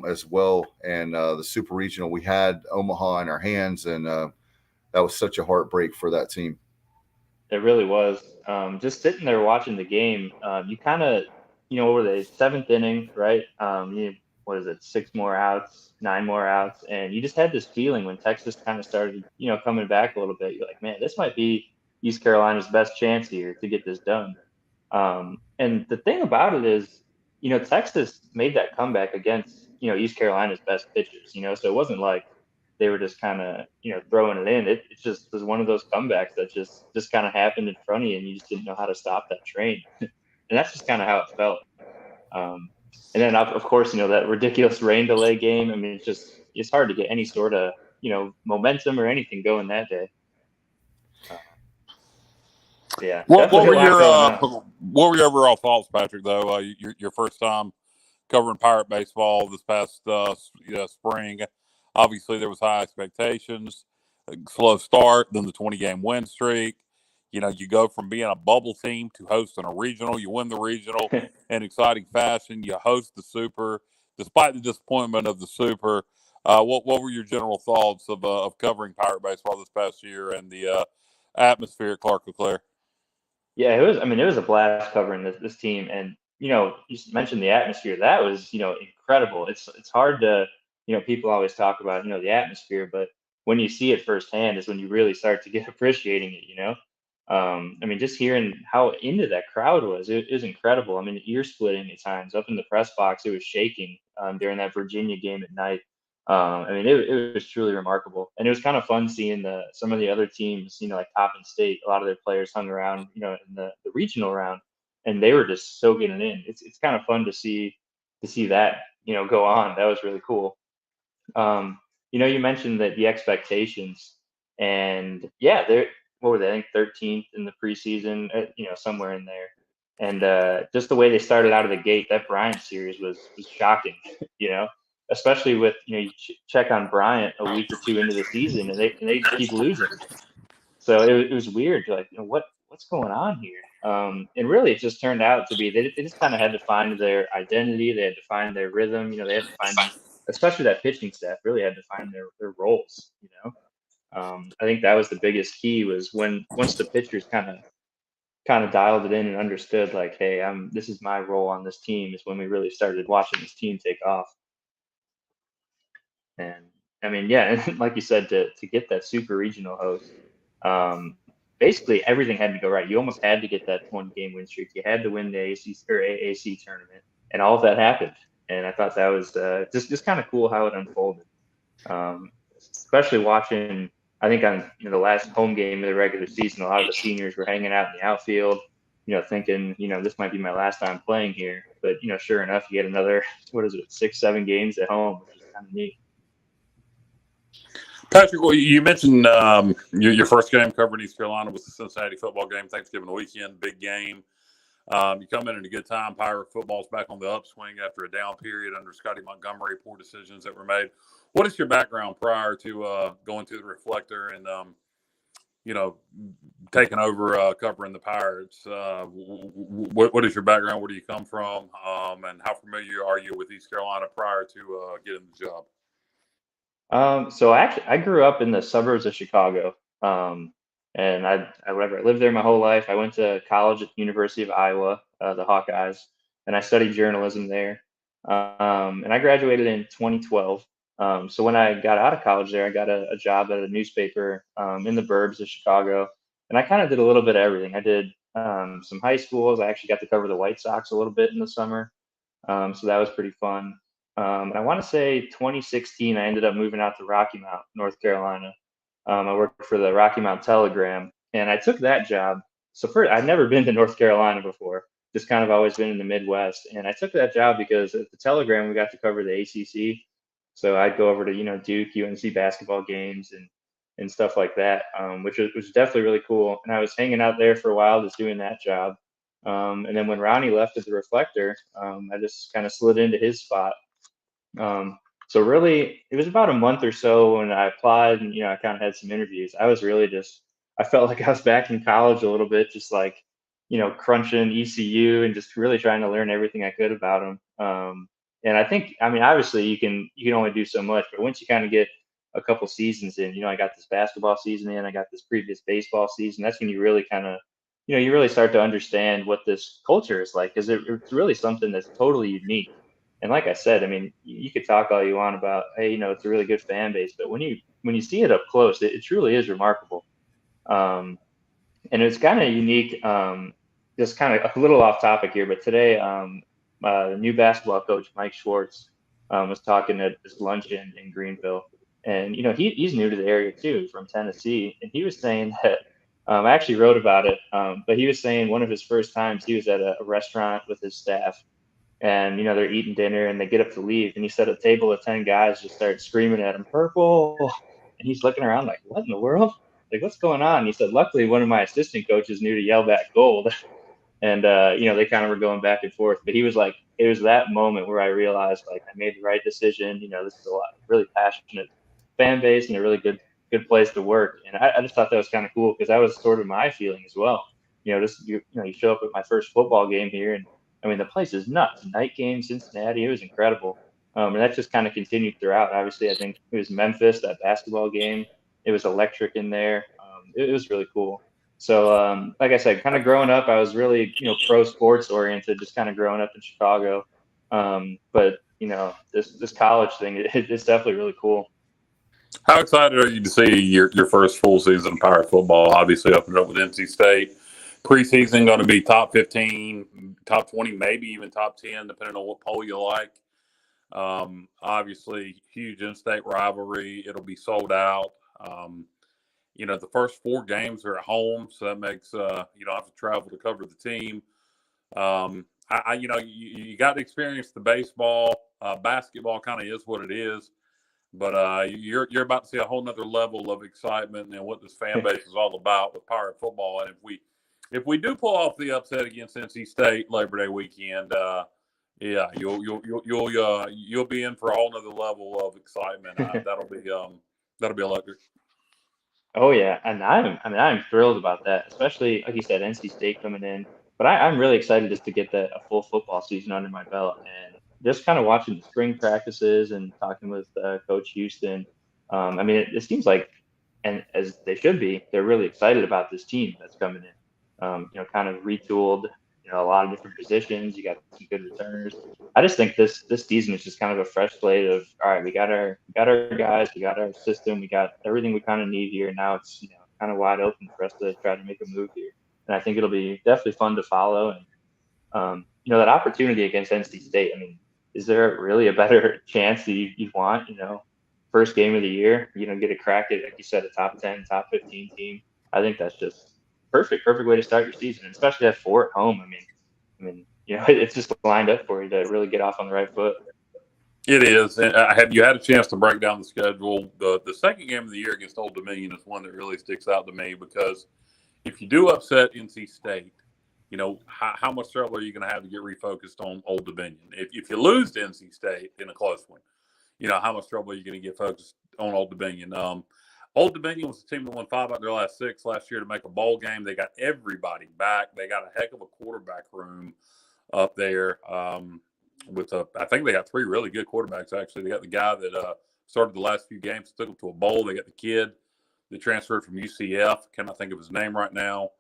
as well. And the Super Regional, we had Omaha in our hands, and that was such a heartbreak for that team. It really was. Just sitting there watching the game, you kind of, what were they, 7th inning, right? What is it, 6 more outs, 9 more outs, and you just had this feeling when Texas kind of started, coming back a little bit. You're like, man, this might be East Carolina's best chance here to get this done. And the thing about it is, Texas made that comeback against, East Carolina's best pitchers, so it wasn't like they were just kind of, throwing it in. It just was one of those comebacks that just kind of happened in front of you, and you just didn't know how to stop that train. And that's just kind of how it felt. And then, of course, that ridiculous rain delay game. I mean, it's hard to get any sort of, momentum or anything going that day. Yeah. What were your overall thoughts, Patrick? Though your first time covering Pirate baseball this past spring, obviously there was high expectations, a slow start, then the 20-game win streak. You go from being a bubble team to hosting a regional. You win the regional in exciting fashion. You host the Super, despite the disappointment of the Super. What were your general thoughts of covering Pirate baseball this past year and the atmosphere at Clark LeClaire? Yeah, it was. I mean, it was a blast covering this team, and you mentioned the atmosphere. That was incredible. It's hard to people always talk about the atmosphere, but when you see it firsthand is when you really start to get appreciating it. I mean, just hearing how into that crowd was, it was incredible. I mean, ear splitting at times. Up in the press box, it was shaking during that Virginia game at night. I mean, it was truly remarkable, and it was kind of fun seeing some of the other teams, like Coppin State. A lot of their players hung around, in the regional round, and they were just soaking it in. It's kind of fun to see that go on. That was really cool. You mentioned that the expectations, and yeah, what were they? I think 13th in the preseason, somewhere in there. And just the way they started out of the gate, that Bryant series was shocking. Especially with you check on Bryant a week or two into the season, and they just keep losing. So it was weird. You're like, what's going on here? And really, it just turned out to be they just kind of had to find their identity. They had to find their rhythm. They had to find, especially that pitching staff, really had to find their roles. I think that was the biggest key was once the pitchers kind of dialed it in and understood, like, hey, this is my role on this team, is when we really started watching this team take off. And I mean, yeah, and like you said, to get that super regional host, basically everything had to go right. You almost had to get that 20-game win streak. You had to win the AAC tournament, and all of that happened. And I thought that was just kind of cool how it unfolded. Especially watching, I think on the last home game of the regular season, a lot of the seniors were hanging out in the outfield, thinking, this might be my last time playing here. But sure enough, you get another 6-7 games at home, which is kind of neat. Patrick, well, you mentioned your first game covering East Carolina was the Cincinnati football game, Thanksgiving weekend, big game. You come in at a good time. Pirate football's back on the upswing after a down period under Scotty Montgomery, poor decisions that were made. What is your background prior to going to the Reflector and, taking over covering the Pirates? What is your background? Where do you come from? And how familiar are you with East Carolina prior to getting the job? So I grew up in the suburbs of Chicago, and I lived there my whole life. I went to college at the University of Iowa, the Hawkeyes, and I studied journalism there. And I graduated in 2012. So when I got out of college there, I got a job at a newspaper in the burbs of Chicago, and I kind of did a little bit of everything. I did some high schools. I actually got to cover the White Sox a little bit in the summer, so that was pretty fun. And I want to say 2016, I ended up moving out to Rocky Mount, North Carolina. I worked for the Rocky Mount Telegram, and I took that job. So I'd never been to North Carolina before, just kind of always been in the Midwest. And I took that job because at the Telegram, we got to cover the ACC. So I'd go over to, Duke, UNC basketball games. And and stuff like that, which was definitely really cool. And I was hanging out there for a while, just doing that job. And then when Ronnie left at the Reflector, I just kind of slid into his spot. So really, it was about a month or so when I applied, and I kind of had some interviews. I was really I felt like I was back in college a little bit, just like crunching ECU and just really trying to learn everything I could about them. And I think, I mean, obviously you can only do so much, but once you kind of get a couple seasons in, I got this basketball season in, I got this previous baseball season. That's when you really kind of, you really start to understand what this culture is like, because it's really something that's totally unique. And like I said, I mean, you could talk all you want about, hey, it's a really good fan base, but when you see it up close, it truly is remarkable. And it's kind of unique. Just kind of a little off topic here, but today, the new basketball coach Mike Schwartz was talking at this luncheon in Greenville, and he's new to the area too, from Tennessee, and he was saying that I actually wrote about it, but he was saying one of his first times he was at a restaurant with his staff, and they're eating dinner and they get up to leave, and he said a table of 10 guys just started screaming at him, "Purple!" And he's looking around like, what in the world? Like, what's going on? And he said, luckily one of my assistant coaches knew to yell back gold. And they kind of were going back and forth, but he was like, it was that moment where I realized, like, I made the right decision. This is a really passionate fan base and a really good place to work. And I just thought that was kind of cool, because that was sort of my feeling as well. You show up at my first football game here, and I mean, the place is nuts. Night game, Cincinnati, it was incredible. And that just kind of continued throughout. Obviously, I think it was Memphis, that basketball game. It was electric in there. It was really cool. So, like I said, kind of growing up, I was really, pro sports oriented, just kind of growing up in Chicago. But this college thing, it's definitely really cool. How excited are you to see your first full season of Pirate football? Obviously, opened up with NC State. Preseason going to be top 15, top 20, maybe even top 10, depending on what poll you like. Obviously, huge in-state rivalry. It'll be sold out. The first 4 games are at home, so that makes you don't have to travel to cover the team. You got to experience the baseball. Basketball kind of is what it is, but you're about to see a whole nother level of excitement and what this fan base is all about with Pirate football. And if we do pull off the upset against NC State Labor Day weekend, yeah, you'll be in for a whole nother level of excitement. That'll be electric. Oh yeah, and I'm thrilled about that, especially like you said, NC State coming in. But I'm really excited just to get a full football season under my belt, and just kind of watching the spring practices and talking with Coach Houston. I mean, it seems like, and as they should be, they're really excited about this team that's coming in. Kind of retooled, a lot of different positions. You got some good returners. I just think this season is just kind of a fresh slate of, all right, we got our guys, we got our system, we got everything we kind of need here. Now it's kind of wide open for us to try to make a move here, and I think it'll be definitely fun to follow. And that opportunity against NC State. I mean, is there really a better chance that you want? First game of the year, get a crack at, like you said, a top 10, top 15 team. I think that's just perfect way to start your season, and especially at 4 at home. I mean, it's just lined up for you to really get off on the right foot. It is. And you had a chance to break down the schedule. The second game of the year against Old Dominion is one that really sticks out to me, because if you do upset NC State, how much trouble are you going to have to get refocused on Old Dominion? If you lose to NC State in a close one, how much trouble are you going to get focused on Old Dominion? Old Dominion was a team that won 5 out of their last 6 last year to make a bowl game. They got everybody back. They got a heck of a quarterback room up there. I think they got 3 really good quarterbacks, actually. They got the guy that started the last few games, took them to a bowl. They got the kid that transferred from UCF. Cannot think of his name right now.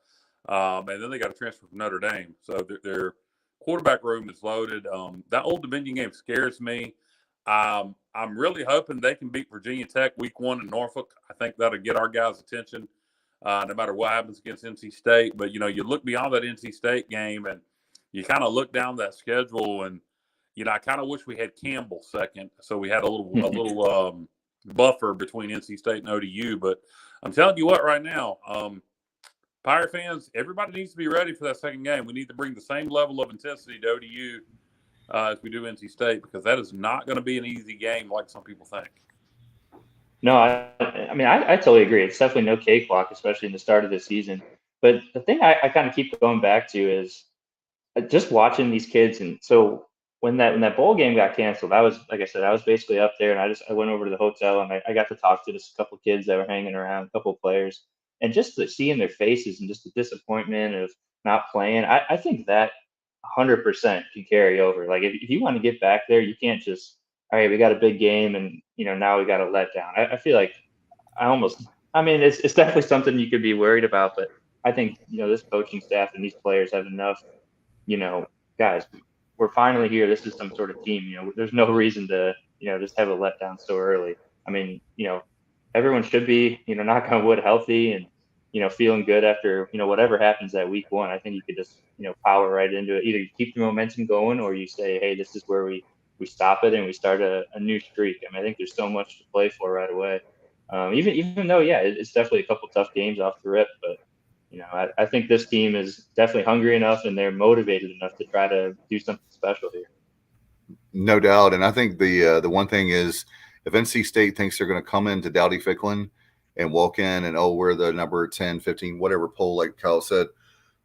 And then they got a transfer from Notre Dame. So their quarterback room is loaded. That Old Dominion game scares me. I'm really hoping they can beat Virginia Tech week 1 in Norfolk. I think that'll get our guys' attention, no matter what happens against NC State. But, you look beyond that NC State game, and you kind of look down that schedule, and, I kind of wish we had Campbell second, so we had a little buffer between NC State and ODU. But I'm telling you what, right now, Pirate fans, everybody needs to be ready for that second game. We need to bring the same level of intensity to ODU as we do NC State, because that is not going to be an easy game like some people think. No, I mean, I totally agree. It's definitely no cakewalk, especially in the start of the season. But the thing I kind of keep going back to is just watching these kids. And so when that bowl game got canceled, I was, like I said, I was basically up there, and I went over to the hotel, and I got to talk to just a couple kids that were hanging around, a couple of players, and just to seeing their faces and just the disappointment of not playing. I think that 100% can carry over. Like if you want to get back there, you can't just, all right, we got a big game, and now we got to let down. I feel like I mean, it's definitely something you could be worried about, but I think this coaching staff and these players have enough, guys, we're finally here. This is some sort of team. There's no reason to, just have a letdown so early. I mean, everyone should be, knock on wood, healthy and, feeling good after, whatever happens that week one. I think you could just, power right into it. Either you keep the momentum going or you say, hey, this is where we stop it and we start a new streak. I mean, I think there's so much to play for right away. Even though, yeah, it's definitely a couple tough games off the rip, but I think this team is definitely hungry enough and they're motivated enough to try to do something special here. No doubt. And I think the one thing is if NC State thinks they're going to come into Dowdy Ficklen and walk in and, we're the number 10, 15, whatever poll, like Kyle said,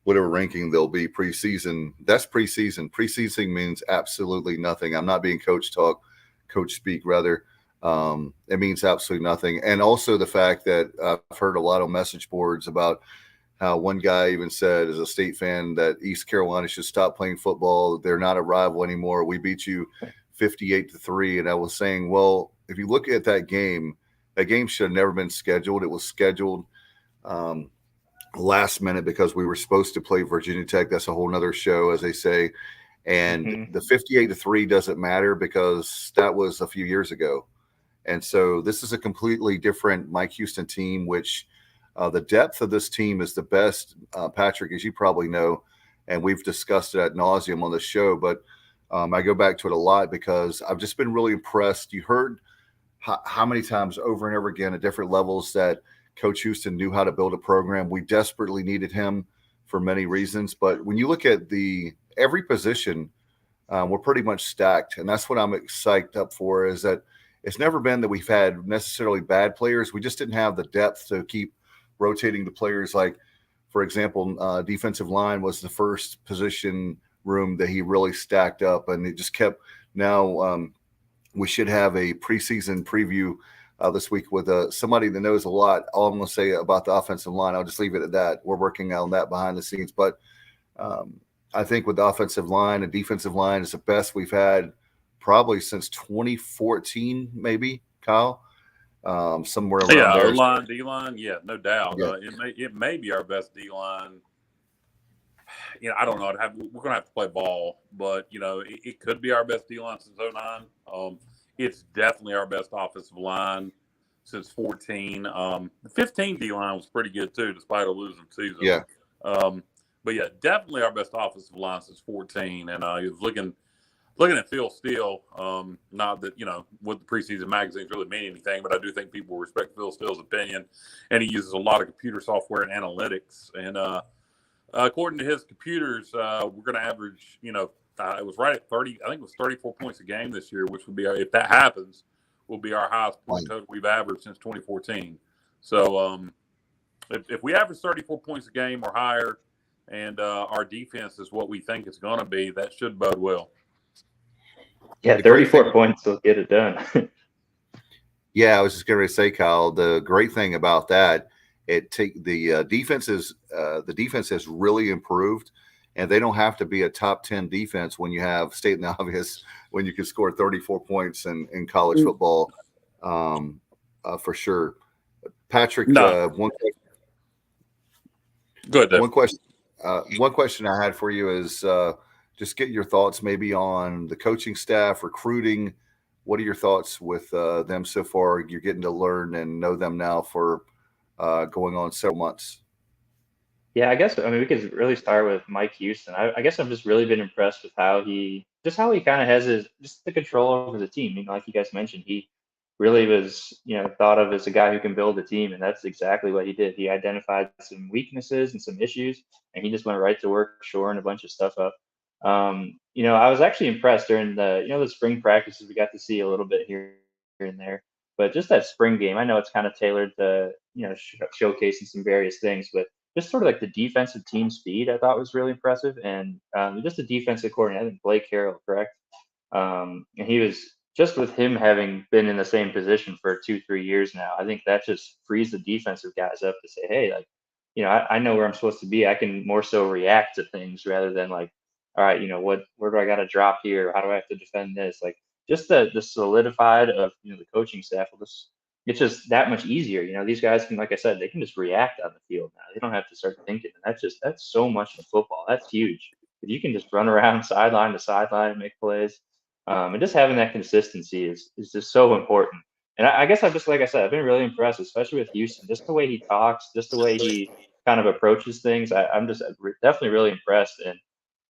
whatever ranking they'll be preseason, that's preseason. Preseason means absolutely nothing. I'm not being coach speak rather. It means absolutely nothing. And also the fact that I've heard a lot of message boards about how one guy even said, as a State fan, that East Carolina should stop playing football. They're not a rival anymore. We beat you 58-3. And I was saying, well, if you look at that game should have never been scheduled. It was scheduled last minute because we were supposed to play Virginia Tech. That's a whole nother show, as they say. And the 58-3 doesn't matter because that was a few years ago. And so this is a completely different Mike Houston team, which the depth of this team is the best, Patrick, as you probably know, and we've discussed it ad nauseum on the show. But I go back to it a lot because I've just been really impressed. You heard how many times over and over again at different levels that Coach Houston knew how to build a program. We desperately needed him for many reasons. But when you look at every position, we're pretty much stacked. And that's what I'm psyched up for, is that it's never been that we've had necessarily bad players. We just didn't have the depth to keep rotating the players. Like, for example, defensive line was the first position room that he really stacked up, and it just kept. Now we should have a preseason preview this week with somebody that knows a lot. All I'm going to say about the offensive line, I'll just leave it at that. We're working on that behind the scenes, but I think with the offensive line and defensive line is the best we've had probably since 2014, maybe, Kyle. Somewhere around there. O-line, D-line, no doubt. Yeah. It may be our best D-line. I don't know. We're going to have to play ball, but, it could be our best D-line since 2009. It's definitely our best offensive line since 2014. The 2015 D-line was pretty good, too, despite a losing season. Yeah. But, definitely our best offensive line since 2014. And he was looking at Phil Steele, not that, with the preseason magazines really mean anything, but I do think people respect Phil Steele's opinion. And he uses a lot of computer software and analytics. And according to his computers, we're going to average, it was right at 30. I think it was 34 points a game this year, which would be, if that happens, will be our highest point total we've averaged since 2014. So if we average 34 points a game or higher, and our defense is what we think it's going to be, that should bode well. Yeah, 34 points will get it done. Yeah, I was just going to say, Kyle, the great thing about that, the defense has really improved, and they don't have to be a top 10 defense when you have, stating the obvious, when you can score 34 points in college football, for sure. Patrick, one question I had for you is just get your thoughts maybe on the coaching staff, recruiting. What are your thoughts with them so far? You're getting to learn and know them now for going on several months. Yeah, we could really start with Mike Houston. I guess I've just really been impressed with how he kind of has the control over the team. Like you guys mentioned, he really was, thought of as a guy who can build a team, and that's exactly what he did. He identified some weaknesses and some issues, and he just went right to work shoring a bunch of stuff up. I was actually impressed during the spring practices. We got to see a little bit here and there, But just that spring game, I know it's kind of tailored to, showcasing some various things, but just sort of like the defensive team speed I thought was really impressive. And just the defensive coordinator, I think Blake Harrell, correct? And he was just with him having been in the same position for 2-3 years now. I think that just frees the defensive guys up to say, hey, like, I know where I'm supposed to be. I can more so react to things rather than like, all right, where do I got to drop here? How do I have to defend this? Like just the solidified of, the coaching staff will just, it's just that much easier. These guys can, like I said, they can just react on the field now. They don't have to start thinking. And that's so much in football. That's huge. If you can just run around sideline to sideline and make plays, and just having that consistency is just so important. And I guess I've just, like I said, I've been really impressed, especially with Houston, just the way he talks, just the way he kind of approaches things. I'm just definitely really impressed. And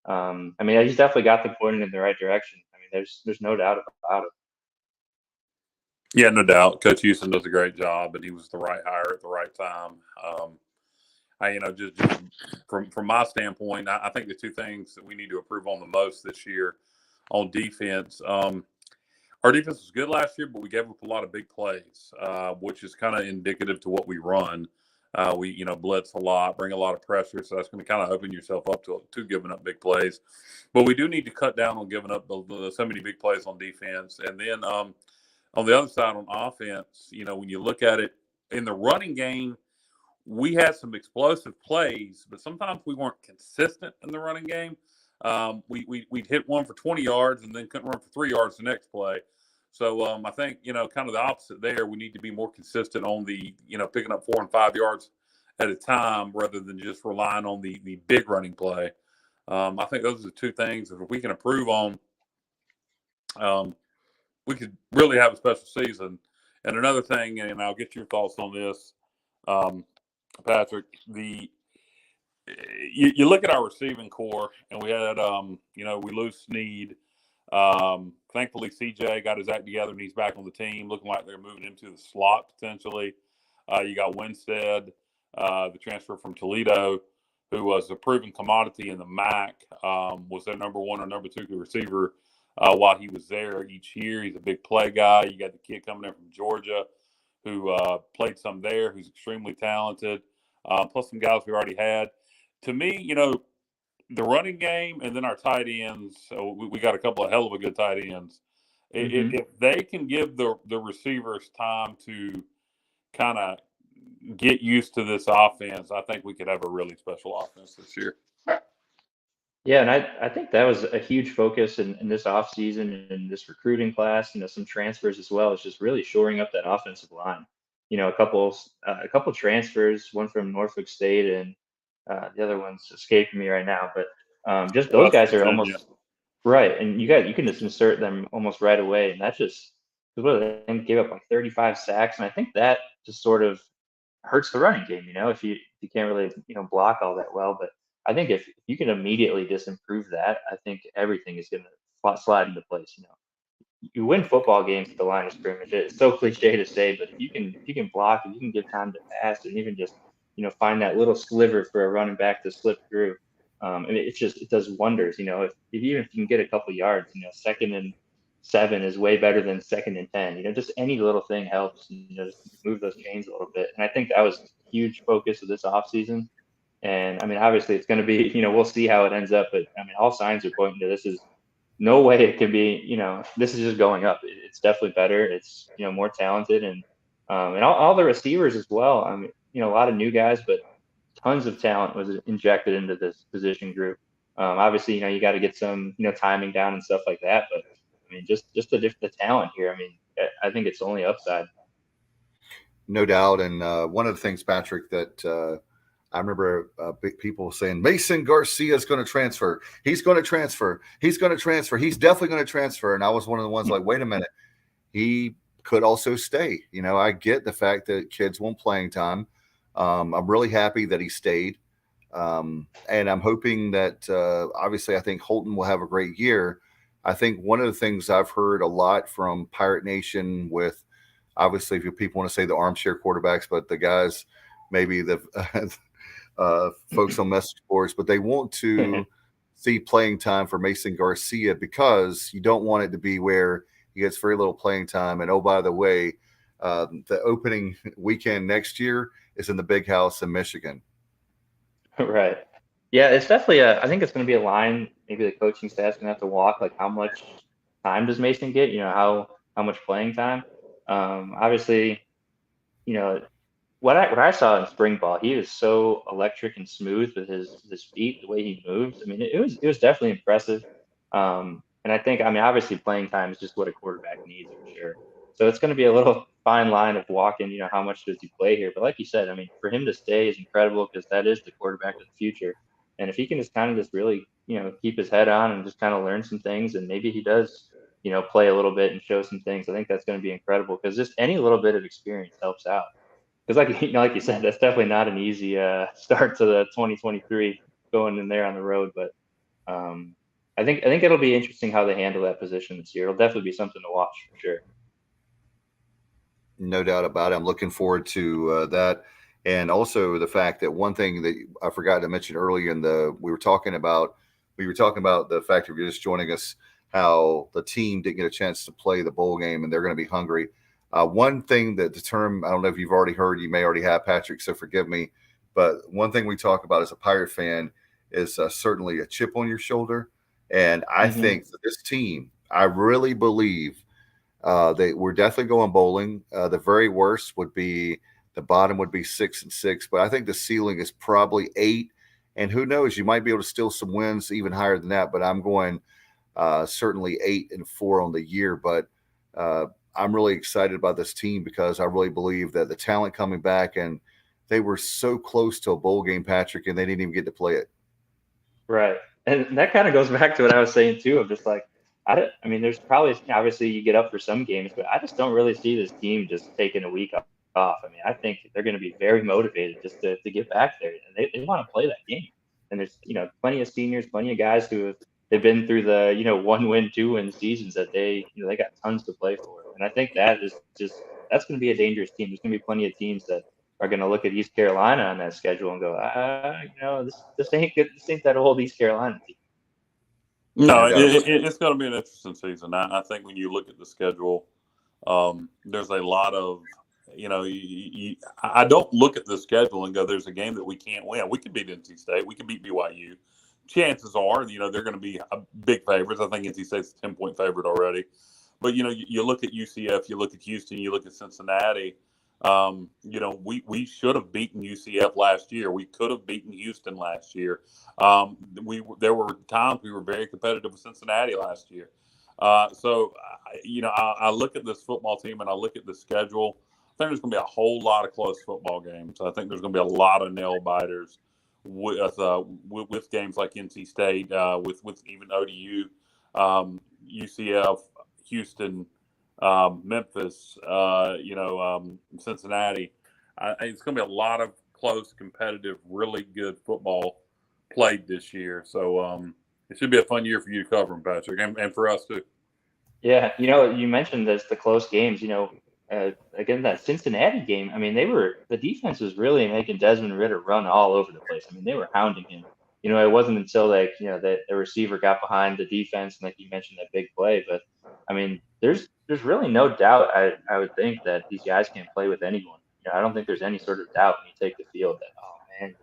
I mean, he's definitely got them pointing in the right direction. I mean, there's no doubt about it. Yeah, no doubt. Coach Houston does a great job, and he was the right hire at the right time. Just from my standpoint, I think the two things that we need to improve on the most this year on defense. Our defense was good last year, but we gave up a lot of big plays, which is kind of indicative to what we run. We blitz a lot, bring a lot of pressure, so that's going to kind of open yourself up to giving up big plays. But we do need to cut down on giving up so many big plays on defense. And then on the other side, on offense, when you look at it in the running game, we had some explosive plays, but sometimes we weren't consistent in the running game. We'd hit one for 20 yards and then couldn't run for 3 yards the next play. So I think, kind of the opposite there. We need to be more consistent on the, picking up 4 and 5 yards at a time rather than just relying on the big running play. I think those are the two things that if we can improve on, we could really have a special season. And another thing, and I'll get your thoughts on this, Patrick, you look at our receiving core, and we had, we lose Snead. Thankfully, CJ got his act together, and he's back on the team, looking like they're moving into the slot potentially. You got Winstead, the transfer from Toledo, who was a proven commodity in the MAC, was their number 1 or number 2 receiver while he was there each year. He's a big play guy. You got the kid coming in from Georgia who played some there, who's extremely talented, plus some guys we already had. To me, the running game and then our tight ends, so we got a couple of hell of a good tight ends. Mm-hmm. If they can give the receivers time to kind of get used to this offense, I think we could have a really special offense this year. Yeah, and I think that was a huge focus in this offseason and this recruiting class, some transfers as well. It's just really shoring up that offensive line. A couple transfers, one from Norfolk State and the other one's escaping me right now, but just those guys are almost right, and you can just insert them almost right away, and that's just they gave up like 35 sacks, and I think that just sort of hurts the running game. If you can't really block all that well, but I think if you can immediately just improve that, I think everything is going to slide into place. You win football games at the line of scrimmage. It's so cliche to say, but if you can block, if you can give time to pass, and even just find that little sliver for a running back to slip through, and it does wonders. If you can get a couple yards, 2nd and 7 is way better than 2nd and 10. Just any little thing helps. Just move those chains a little bit, and I think that was a huge focus of this offseason. And I mean, obviously, it's going to be we'll see how it ends up, but I mean, all signs are pointing to this is no way it can be, this is just going up. It's definitely better. It's, more talented and all the receivers as well. I mean, a lot of new guys, but tons of talent was injected into this position group. Obviously, you got to get some, timing down and stuff like that. But I mean, just the talent here. I mean, I think it's only upside. No doubt. And one of the things, Patrick, that I remember people saying Mason Garcia is going to transfer. He's going to transfer. He's going to transfer. He's definitely going to transfer. And I was one of the ones like, wait a minute. He could also stay. I get the fact that kids want playing time. I'm really happy that he stayed. And I'm hoping that obviously I think Holton will have a great year. I think one of the things I've heard a lot from Pirate Nation with obviously if people want to say the armchair quarterbacks, but the guys maybe the folks on message boards, but they want to see playing time for Mason Garcia because you don't want it to be where he gets very little playing time. And, oh, by the way, the opening weekend next year is in the big house in Michigan. Right. Yeah, it's definitely I think it's going to be a line. Maybe the coaching staff's going to have to walk. Like, how much time does Mason get? How much playing time? Obviously, you know, what I saw in spring ball, he was so electric and smooth with his feet, the way he moves. I mean, it was definitely impressive. And I mean, obviously, playing time is just what a quarterback needs for sure. So it's going to be a little fine line of walking. How much does he play here? But like you said, I mean, for him to stay is incredible because that is the quarterback of the future. And if he can just kind of just really, keep his head on and just kind of learn some things, and maybe he does, play a little bit and show some things, I think that's going to be incredible because just any little bit of experience helps out. Because like you said, that's definitely not an easy start to the 2023 going in there on the road. But I think it'll be interesting how they handle that position this year. It'll definitely be something to watch for sure. No doubt about it. I'm looking forward to that. And also the fact that one thing that I forgot to mention earlier we were talking about the fact that you're just joining us, how the team didn't get a chance to play the bowl game and they're going to be hungry. One thing that the term, I don't know if you've already heard, you may already have, Patrick, so forgive me, but one thing we talk about as a Pirate fan is certainly a chip on your shoulder. And I think that this team, I really believe we're definitely going bowling. The very worst would be the bottom would be 6-6, but I think the ceiling is probably 8. And who knows, you might be able to steal some wins even higher than that. But I'm going certainly 8-4 on the year. But I'm really excited about this team because I really believe that the talent coming back, and they were so close to a bowl game, Patrick, and they didn't even get to play it. Right. And that kind of goes back to what I was saying too, of just like, I mean, there's probably, obviously you get up for some games, but I just don't really see this team just taking a week off. I mean, I think they're going to be very motivated just to get back there, and they want to play that game. And there's, plenty of seniors, plenty of guys they've been through the, 1-win, 2-win seasons that they got tons to play for. And I think that is that's going to be a dangerous team. There's going to be plenty of teams that are going to look at East Carolina on that schedule and go, this ain't good. This ain't that old East Carolina team. No, it's going to be an interesting season. I think when you look at the schedule, there's a lot of, I don't look at the schedule and go, there's a game that we can't win. We could beat NC State. We could beat BYU. Chances are, they're going to be big favorites. I think NC State's a 10-point favorite already. But, you look at UCF, you look at Houston, you look at Cincinnati. We should have beaten UCF last year. We could have beaten Houston last year. There were times we were very competitive with Cincinnati last year. So I look at this football team and I look at the schedule. I think there's going to be a whole lot of close football games. I think there's going to be a lot of nail biters with games like NC State, with even ODU, UCF, Houston, Memphis, Cincinnati. It's going to be a lot of close, competitive, really good football played this year. So it should be a fun year for you to cover them, Patrick, and for us too. Yeah, you mentioned the close games. Again, that Cincinnati game, I mean, the defense was really making Desmond Ridder run all over the place. I mean, they were hounding him. It wasn't until that the receiver got behind the defense and, like you mentioned, that big play. But I mean, there's really no doubt. I would think that these guys can't play with anyone. I don't think there's any sort of doubt when you take the field that, oh man,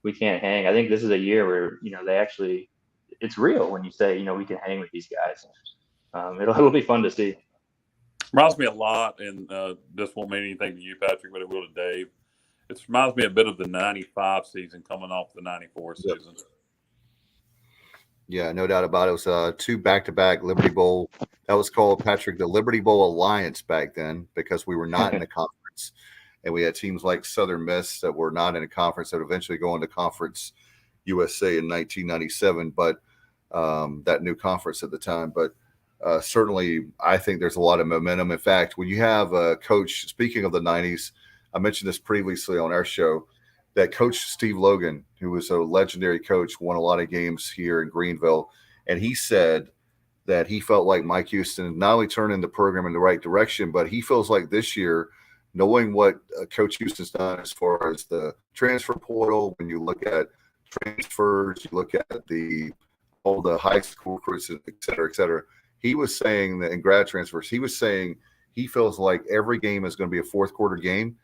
we can't hang. I think this is a year where they actually, it's real when you say we can hang with these guys. It'll be fun to see. Reminds me a lot, and this won't mean anything to you, Patrick, but it will to Dave. It reminds me a bit of the 95 season coming off the 94 season. Yeah, no doubt about it. It was 2 back-to-back Liberty Bowl. That was called, Patrick, the Liberty Bowl Alliance back then because we were not in a conference. And we had teams like Southern Miss that were not in a conference that would eventually go into Conference USA in 1997, but that new conference at the time. But certainly, I think there's a lot of momentum. In fact, when you have a coach, speaking of the 90s, I mentioned this previously on our show, that Coach Steve Logan, who was a legendary coach, won a lot of games here in Greenville. And he said that he felt like Mike Houston not only turning the program in the right direction, but he feels like this year, knowing what Coach Houston's done as far as the transfer portal, when you look at transfers, you look at all the high school recruits, et cetera, he was saying that in grad transfers, he was saying he feels like every game is going to be a fourth quarter game,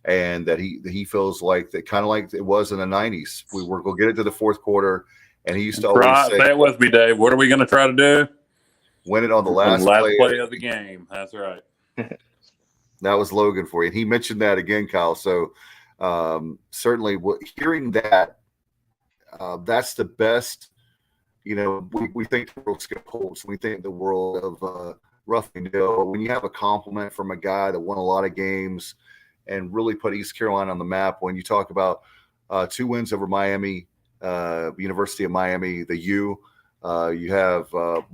and that he feels like that, kind of like it was in the 90s. We were going to get it to the fourth quarter, and he used to always say, "Say it with me, Dave. What are we going to try to do? Win it on the last play of the game." That's right. That was Logan for you. And he mentioned that again, Kyle. So certainly hearing that, that's the best. We think the world skip holds. We think the world of roughing deal. When you have a compliment from a guy that won a lot of games and really put East Carolina on the map, when you talk about 2 wins over Miami, University of Miami, the U, you have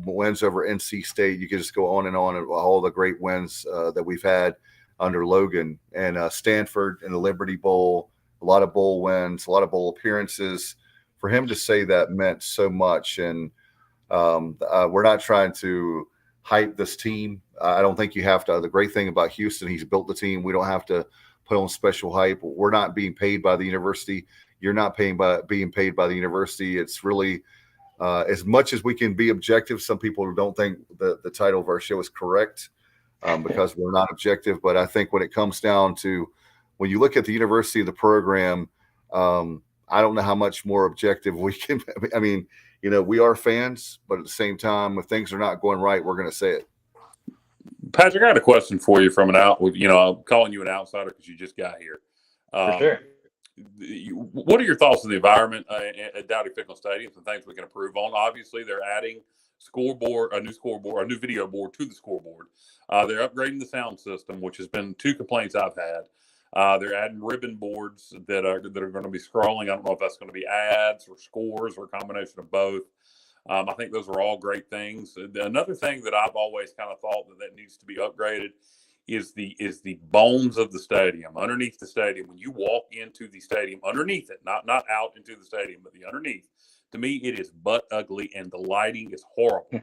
wins over NC State. You can just go on and on of all the great wins that we've had under Logan, and Stanford in the Liberty Bowl, a lot of bowl wins, a lot of bowl appearances. For him to say that meant so much. And we're not trying to hype this team. I don't think you have to. The great thing about Houston, he's built the team. We don't have to put on special hype. We're not being paid by the university. You're not being paid by the university. It's really as much as we can be objective. Some people don't think the title of our show is correct because we're not objective. But I think when it comes down to when you look at the university of the program, I don't know how much more objective we can. I mean, we are fans, but at the same time, if things are not going right, we're going to say it. Patrick, I got a question for you from I'm calling you an outsider because you just got here. For sure. What are your thoughts on the environment at Dowdy Fickle Stadium and things we can improve on? Obviously, they're adding a new video board to the scoreboard. They're upgrading the sound system, which has been 2 complaints I've had. They're adding ribbon boards that are going to be scrolling. I don't know if that's going to be ads or scores or a combination of both. I think those are all great things. Another thing that I've always kind of thought that needs to be upgraded is the bones of the stadium, underneath the stadium. When you walk into the stadium, underneath it, not out into the stadium, but the underneath, to me, it is butt ugly, and the lighting is horrible.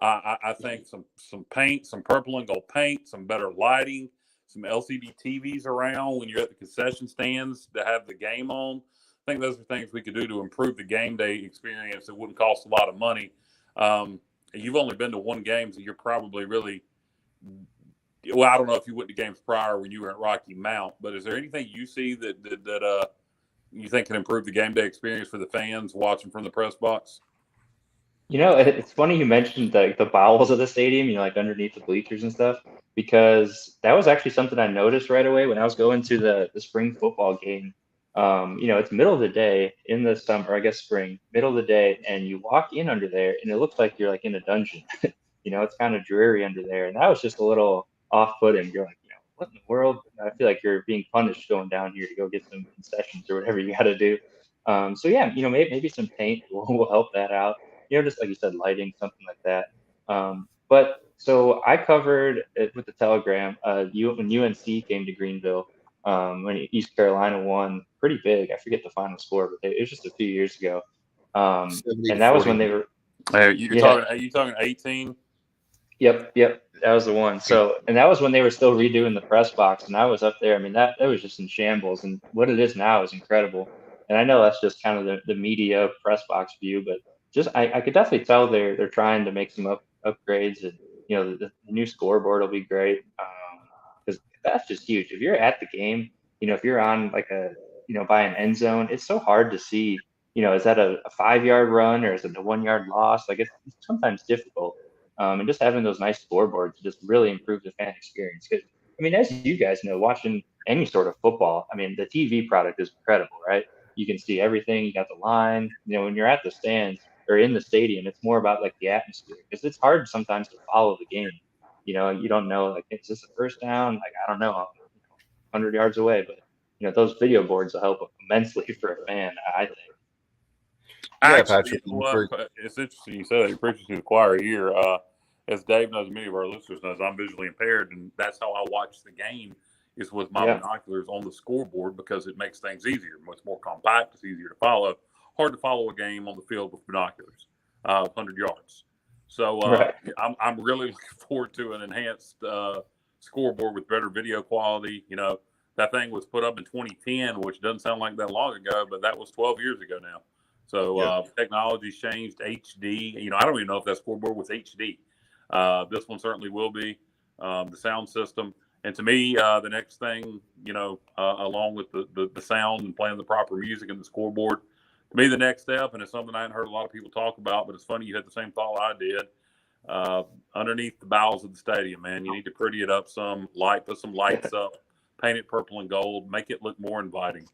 I think some paint, some purple and gold paint, some better lighting, some LCD TVs around when you're at the concession stands to have the game on. I think those are things we could do to improve the game day experience. It wouldn't cost a lot of money. You've only been to 1 game, so you're probably really well. I don't know if you went to games prior when you were at Rocky Mount, but is there anything you see that you think can improve the game day experience for the fans watching from the press box? It's funny you mentioned the bowels of the stadium, like underneath the bleachers and stuff, because that was actually something I noticed right away when I was going to the spring football game. It's middle of the day in the summer, I guess spring, middle of the day, and you walk in under there and it looks like you're like in a dungeon. It's kind of dreary under there. And that was just a little off-putting. You're like, what in the world? I feel like you're being punished going down here to go get some concessions or whatever you got to do. So yeah, maybe some paint will help that out. Just like you said, lighting, something like that. But so I covered it with the Telegram. When UNC came to Greenville, when East Carolina won pretty big. I forget the final score, but it was just a few years ago. And that was when they were. Are you talking 18? Yep. That was the one. So, and that was when they were still redoing the press box, and I was up there. I mean, that was just in shambles, and what it is now is incredible. And I know that's just kind of the media press box view, but just I could definitely tell they're trying to make some upgrades, and the new scoreboard will be great because that's just huge. If you're at the game, if you're on like by an end zone, it's so hard to see. Is that a 5-yard run or is it a 1-yard loss? Like it's sometimes difficult. And just having those nice scoreboards just really improve the fan experience. Because as you guys know, watching any sort of football, the TV product is incredible, right? You can see everything. You got the line. When you're at the stands or in the stadium, it's more about like the atmosphere because it's hard sometimes to follow the game. You don't know, like, is this a first down? Like, I don't know, 100 yards away. But, those video boards will help immensely for a fan, I think. Actually, it's interesting you say that. You're preaching to the choir here. As Dave knows, many of our listeners knows, I'm visually impaired, and that's how I watch the game is with my binoculars on the scoreboard because it makes things easier. Much more compact. It's easier to follow. Hard to follow a game on the field with binoculars, 100 yards. So I'm really looking forward to an enhanced scoreboard with better video quality. That thing was put up in 2010, which doesn't sound like that long ago, but that was 12 years ago now. So technology's changed. HD. I don't even know if that scoreboard was HD. This one certainly will be. the sound system. And to me, the next thing, along with the sound and playing the proper music and the scoreboard, to me, the next step, and it's something I hadn't heard a lot of people talk about, but it's funny you had the same thought I did. Underneath the bowels of the stadium, man, you need to pretty it up some, put some lights up, paint it purple and gold, make it look more inviting.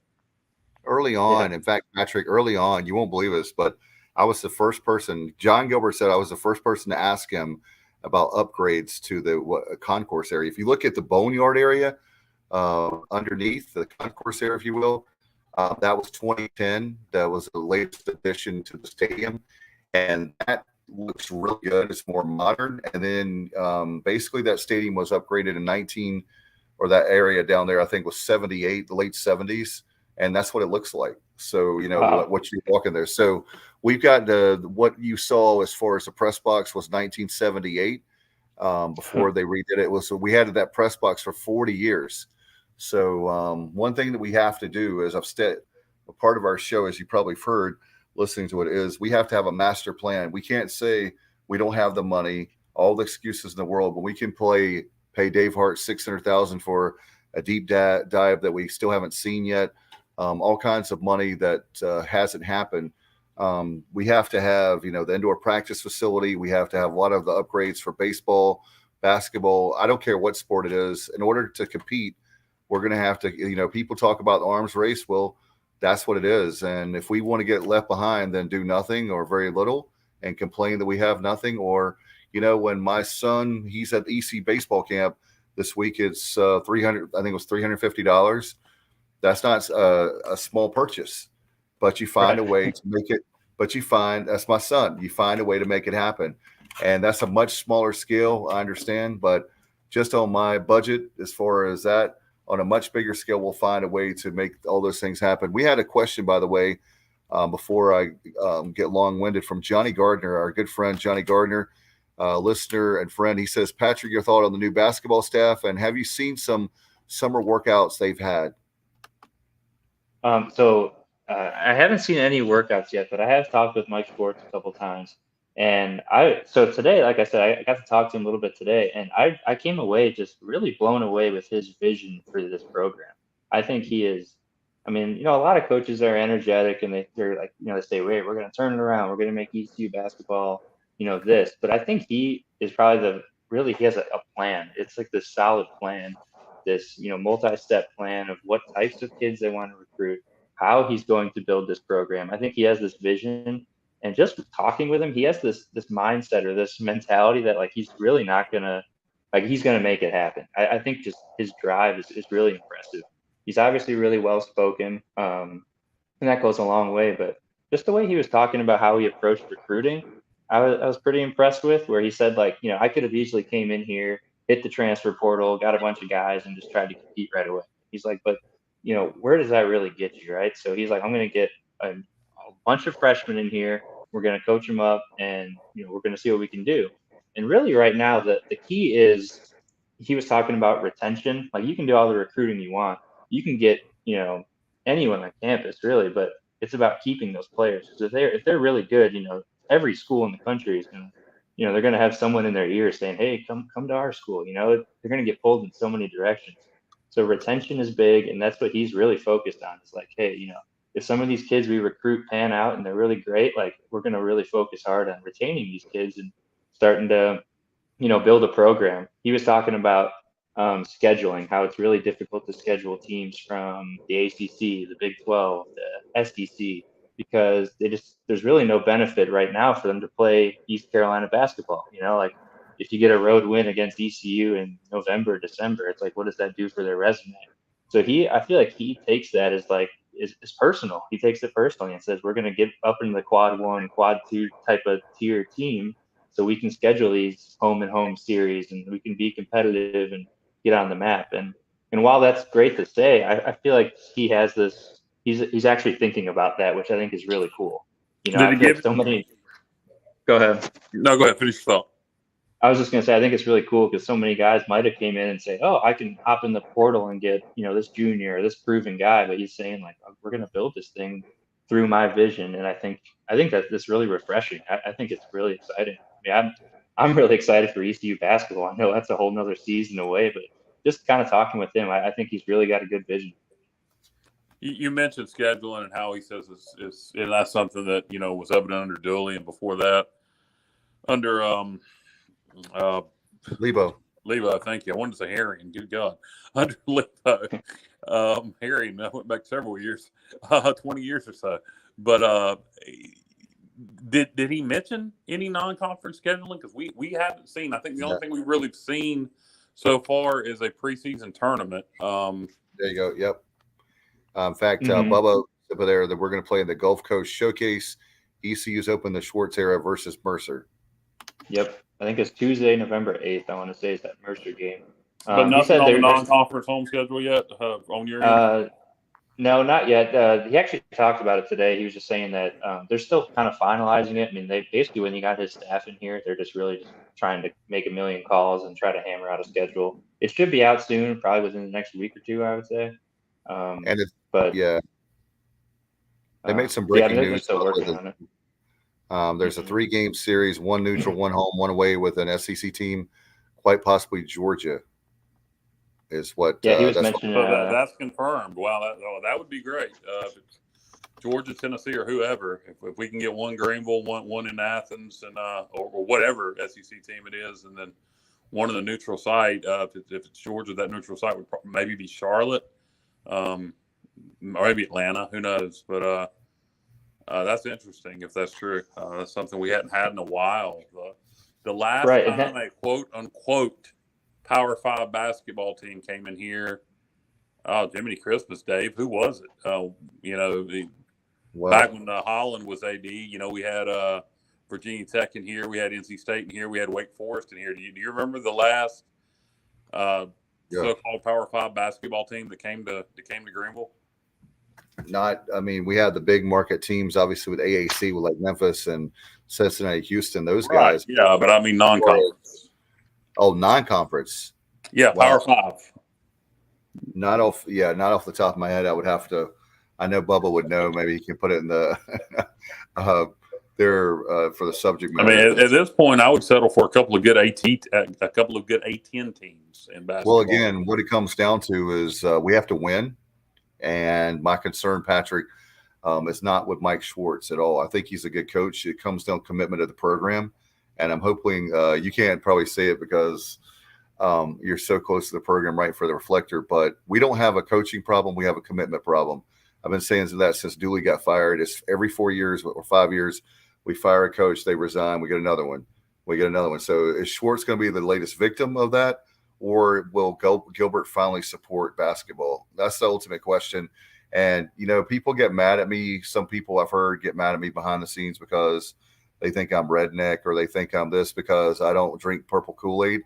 Early on, in fact, Patrick, early on, you won't believe this, but I was the first person. John Gilbert said I was the first person to ask him about upgrades to the concourse area. If you look at the boneyard area underneath the concourse area, if you will, that was 2010. That was the latest addition to the stadium, and that looks really good. It's more modern. And then basically that stadium was upgraded in that area down there, I think was 78, the late 70s. And that's what it looks like. So, what you're walking there. So we've got what you saw as far as the press box was 1978 before they redid it. We had that press box for 40 years. So one thing that we have to do is a part of our show, as you probably heard, listening to it, is we have to have a master plan. We can't say we don't have the money, all the excuses in the world, but we can pay Dave Hart $600,000 for a deep dive that we still haven't seen yet. All kinds of money that hasn't happened. We have to have, the indoor practice facility. We have to have a lot of the upgrades for baseball, basketball. I don't care what sport it is. In order to compete, we're going to have to, people talk about the arms race. Well, that's what it is. And if we want to get left behind, then do nothing or very little and complain that we have nothing. Or, when my son, he's at the ECU baseball camp this week, it's $300, I think it was $350. That's not a small purchase, but you find a way to make it. But that's my son. You find a way to make it happen, and that's a much smaller scale. I understand, but just on my budget, as far as that, on a much bigger scale, we'll find a way to make all those things happen. We had a question, by the way, before I get long-winded, from Johnny Gardner, our good friend Johnny Gardner, listener and friend. He says, Patrick, your thought on the new basketball staff, and have you seen some summer workouts they've had? I haven't seen any workouts yet, but I have talked with Mike Schwartz a couple times. And so today, like I said, I got to talk to him a little bit today, and I came away just really blown away with his vision for this program. I think he is, a lot of coaches are energetic and they're like, they say, wait, we're going to turn it around. We're going to make ECU basketball, this. But I think he is probably he has a plan. It's like this solid plan, this, multi-step plan of what types of kids they want to recruit, how he's going to build this program. I think he has this vision, and just talking with him, he has this mindset or this mentality that he's really not gonna, he's gonna make it happen. I think just his drive is really impressive. He's obviously really well spoken, and that goes a long way. But just the way he was talking about how he approached recruiting, I was pretty impressed with. Where he said I could have easily came in here, hit the transfer portal, got a bunch of guys, and just tried to compete right away. He's like, but where does that really get you, right? So he's like, I'm going to get a bunch of freshmen in here. We're going to coach them up, and we're going to see what we can do. And really, right now, the key is, he was talking about retention. You can do all the recruiting you want. You can get anyone on campus, really, but it's about keeping those players. Because if they're really good, every school in the country is going to, they're going to have someone in their ear saying, hey, come to our school. They're going to get pulled in so many directions. So retention is big, and that's what he's really focused on. It's like, hey, if some of these kids we recruit pan out and they're really great, we're going to really focus hard on retaining these kids and starting to, build a program. He was talking about scheduling, how it's really difficult to schedule teams from the ACC, the Big 12, the SEC, because there's really no benefit right now for them to play East Carolina basketball. If you get a road win against ECU in November, December, it's what does that do for their resume? So I feel like he takes that as is personal. He takes it personally and says, we're going to get up in the quad 1, quad 2 type of tier team, so we can schedule these home and home series, and we can be competitive and get on the map. And while that's great to say, I feel like he has this, he's actually thinking about that, which I think is really cool. I feel like so many. Go ahead. No, go ahead. Finish your thought. I was just going to say, I think it's really cool because so many guys might have came in and say, oh, I can hop in the portal and get, this junior or this proven guy. But he's saying we're going to build this thing through my vision. And I think that this is really refreshing. I think it's really exciting. I'm really excited for ECU basketball. I know that's a whole nother season away, but just kind of talking with him, I think he's really got a good vision. You mentioned scheduling and how he says it's and that's something that was evident under Dooley and before that under Lebo. Lebo. Thank you. I wanted to say Harry, and good God, under Lebo, Harry. And I went back several years, 20 years or so. But did he mention any non-conference scheduling? Because we haven't seen. I think the only thing we've really seen so far is a preseason tournament. There you go. Yep. In fact, Bubba over there that we're going to play in the Gulf Coast Showcase. ECU's Open the Schwartz era versus Mercer. Yep. I think it's Tuesday, November 8th. I want to say is that Mercer game. But nothing on the non-conference home schedule yet on your end? No, not yet. He actually talked about it today. He was just saying that they're still kind of finalizing it. I mean, they basically, when he got his staff in here, they're just really just trying to make a million calls and try to hammer out a schedule. It should be out soon, probably within the next week or two, I would say. They made some breaking they're news. still working on it. There's a 3-game series, 1 neutral, 1 home, 1 away with an SEC team, quite possibly Georgia. Is what? Yeah, he was mentioning. That's confirmed. Wow, that would be great. Georgia, Tennessee, or whoever. If we can get one Greenville, one in Athens, and or whatever SEC team it is, and then one in the neutral site. If it's Georgia, that neutral site would maybe be Charlotte, or maybe Atlanta. Who knows? But that's interesting if that's true. That's something we hadn't had in a while. The last time a quote unquote Power 5 basketball team came in here. Oh, Jiminy Christmas, Dave. Who was it? Back when Holland was AD, we had Virginia Tech in here. We had NC State in here. We had Wake Forest in here. Do you remember the last so-called Power 5 basketball team that came to Greenville? We had the big market teams, obviously, with AAC, with like Memphis and Cincinnati, Houston, those guys. Yeah, but I mean non-conference. Oh, non-conference. Yeah, Power 5. Not off the top of my head. I would have to. I know Bubba would know. Maybe he can put it in the there for the subject matter. I mean, at this point, I would settle for a couple of good A10 teams in basketball. Well, again, what it comes down to is we have to win, and my concern, Patrick, is not with Mike Schwartz at all. I think he's a good coach. It comes down to commitment of the program. And I'm hoping you can't probably say it because you're so close to the program, right, for the Reflector. But we don't have a coaching problem. We have a commitment problem. I've been saying that since Dooley got fired. It's every 4 years or 5 years, we fire a coach, they resign, we get another one. So is Schwartz going to be the latest victim of that, or will Gilbert finally support basketball? That's the ultimate question. And, people get mad at me. Some people I've heard get mad at me behind the scenes because they think I'm redneck or they think I'm this because I don't drink purple Kool-Aid.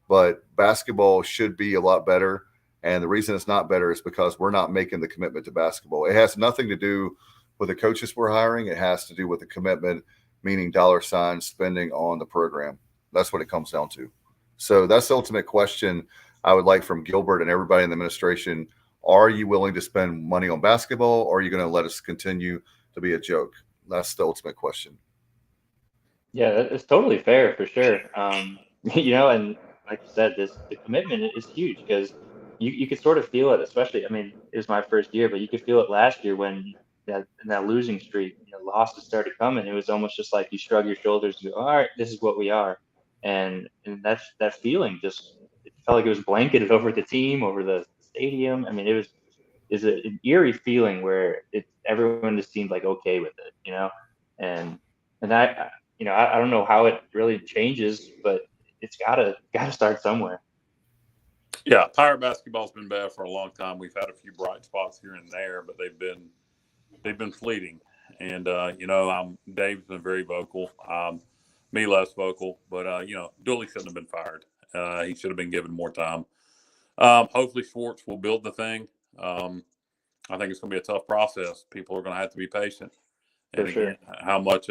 But basketball should be a lot better. And the reason it's not better is because we're not making the commitment to basketball. It has nothing to do with the coaches we're hiring. It has to do with the commitment, meaning dollar signs spending on the program. That's what it comes down to. So that's the ultimate question I would like from Gilbert and everybody in the administration. Are you willing to spend money on basketball, or are you going to let us continue to be a joke? That's the ultimate question. Yeah, it's totally fair for sure. And like you said, the commitment is huge because you could sort of feel it, especially, I mean, it was my first year, but you could feel it last year when that losing streak, losses started coming. It was almost just like you shrug your shoulders and go, all right, this is what we are. And that feeling it felt like it was blanketed over the team, over the stadium. I mean, it's an eerie feeling where everyone just seemed like okay with it, and I don't know how it really changes, but it's gotta start somewhere. Yeah, Pirate basketball's been bad for a long time. We've had a few bright spots here and there, but they've been fleeting. And Dave's been very vocal. Me less vocal, but Dooley shouldn't have been fired. He should have been given more time. Hopefully Schwartz will build the thing. I think it's going to be a tough process. People are going to have to be patient. And again, how much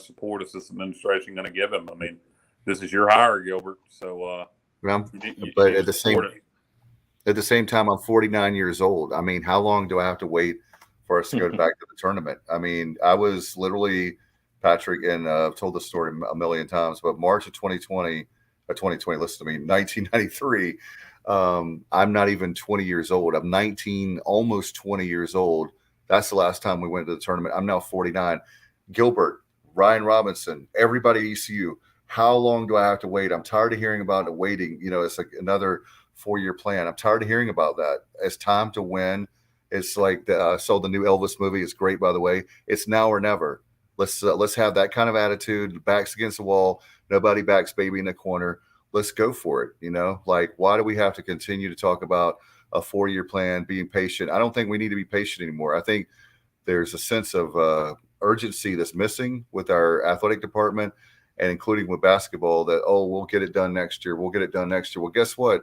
support is this administration going to give him? I mean, this is your hire, Gilbert. So, but at the same time, I'm 49 years old. I mean, how long do I have to wait for us to go back to the tournament? I mean, I was literally, Patrick, and I've told this story a million times, but March of 2020, listen to me, 1993, I'm not even 20 years old. I'm 19, almost 20 years old. That's the last time we went to the tournament. I'm now 49. Gilbert, Ryan Robinson, everybody at ECU, how long do I have to wait? I'm tired of hearing about waiting. It's like another 4-year plan. I'm tired of hearing about that. It's time to win. It's like I saw the new Elvis movie. It's great, by the way. It's now or never. Let's have that kind of attitude. Backs against the wall. Nobody backs baby in the corner. Let's go for it. Like, why do we have to continue to talk about a 4-year plan, being patient? I don't think we need to be patient anymore. I think there's a sense of urgency that's missing with our athletic department, and including with basketball, that, we'll get it done next year. We'll get it done next year. Well, guess what?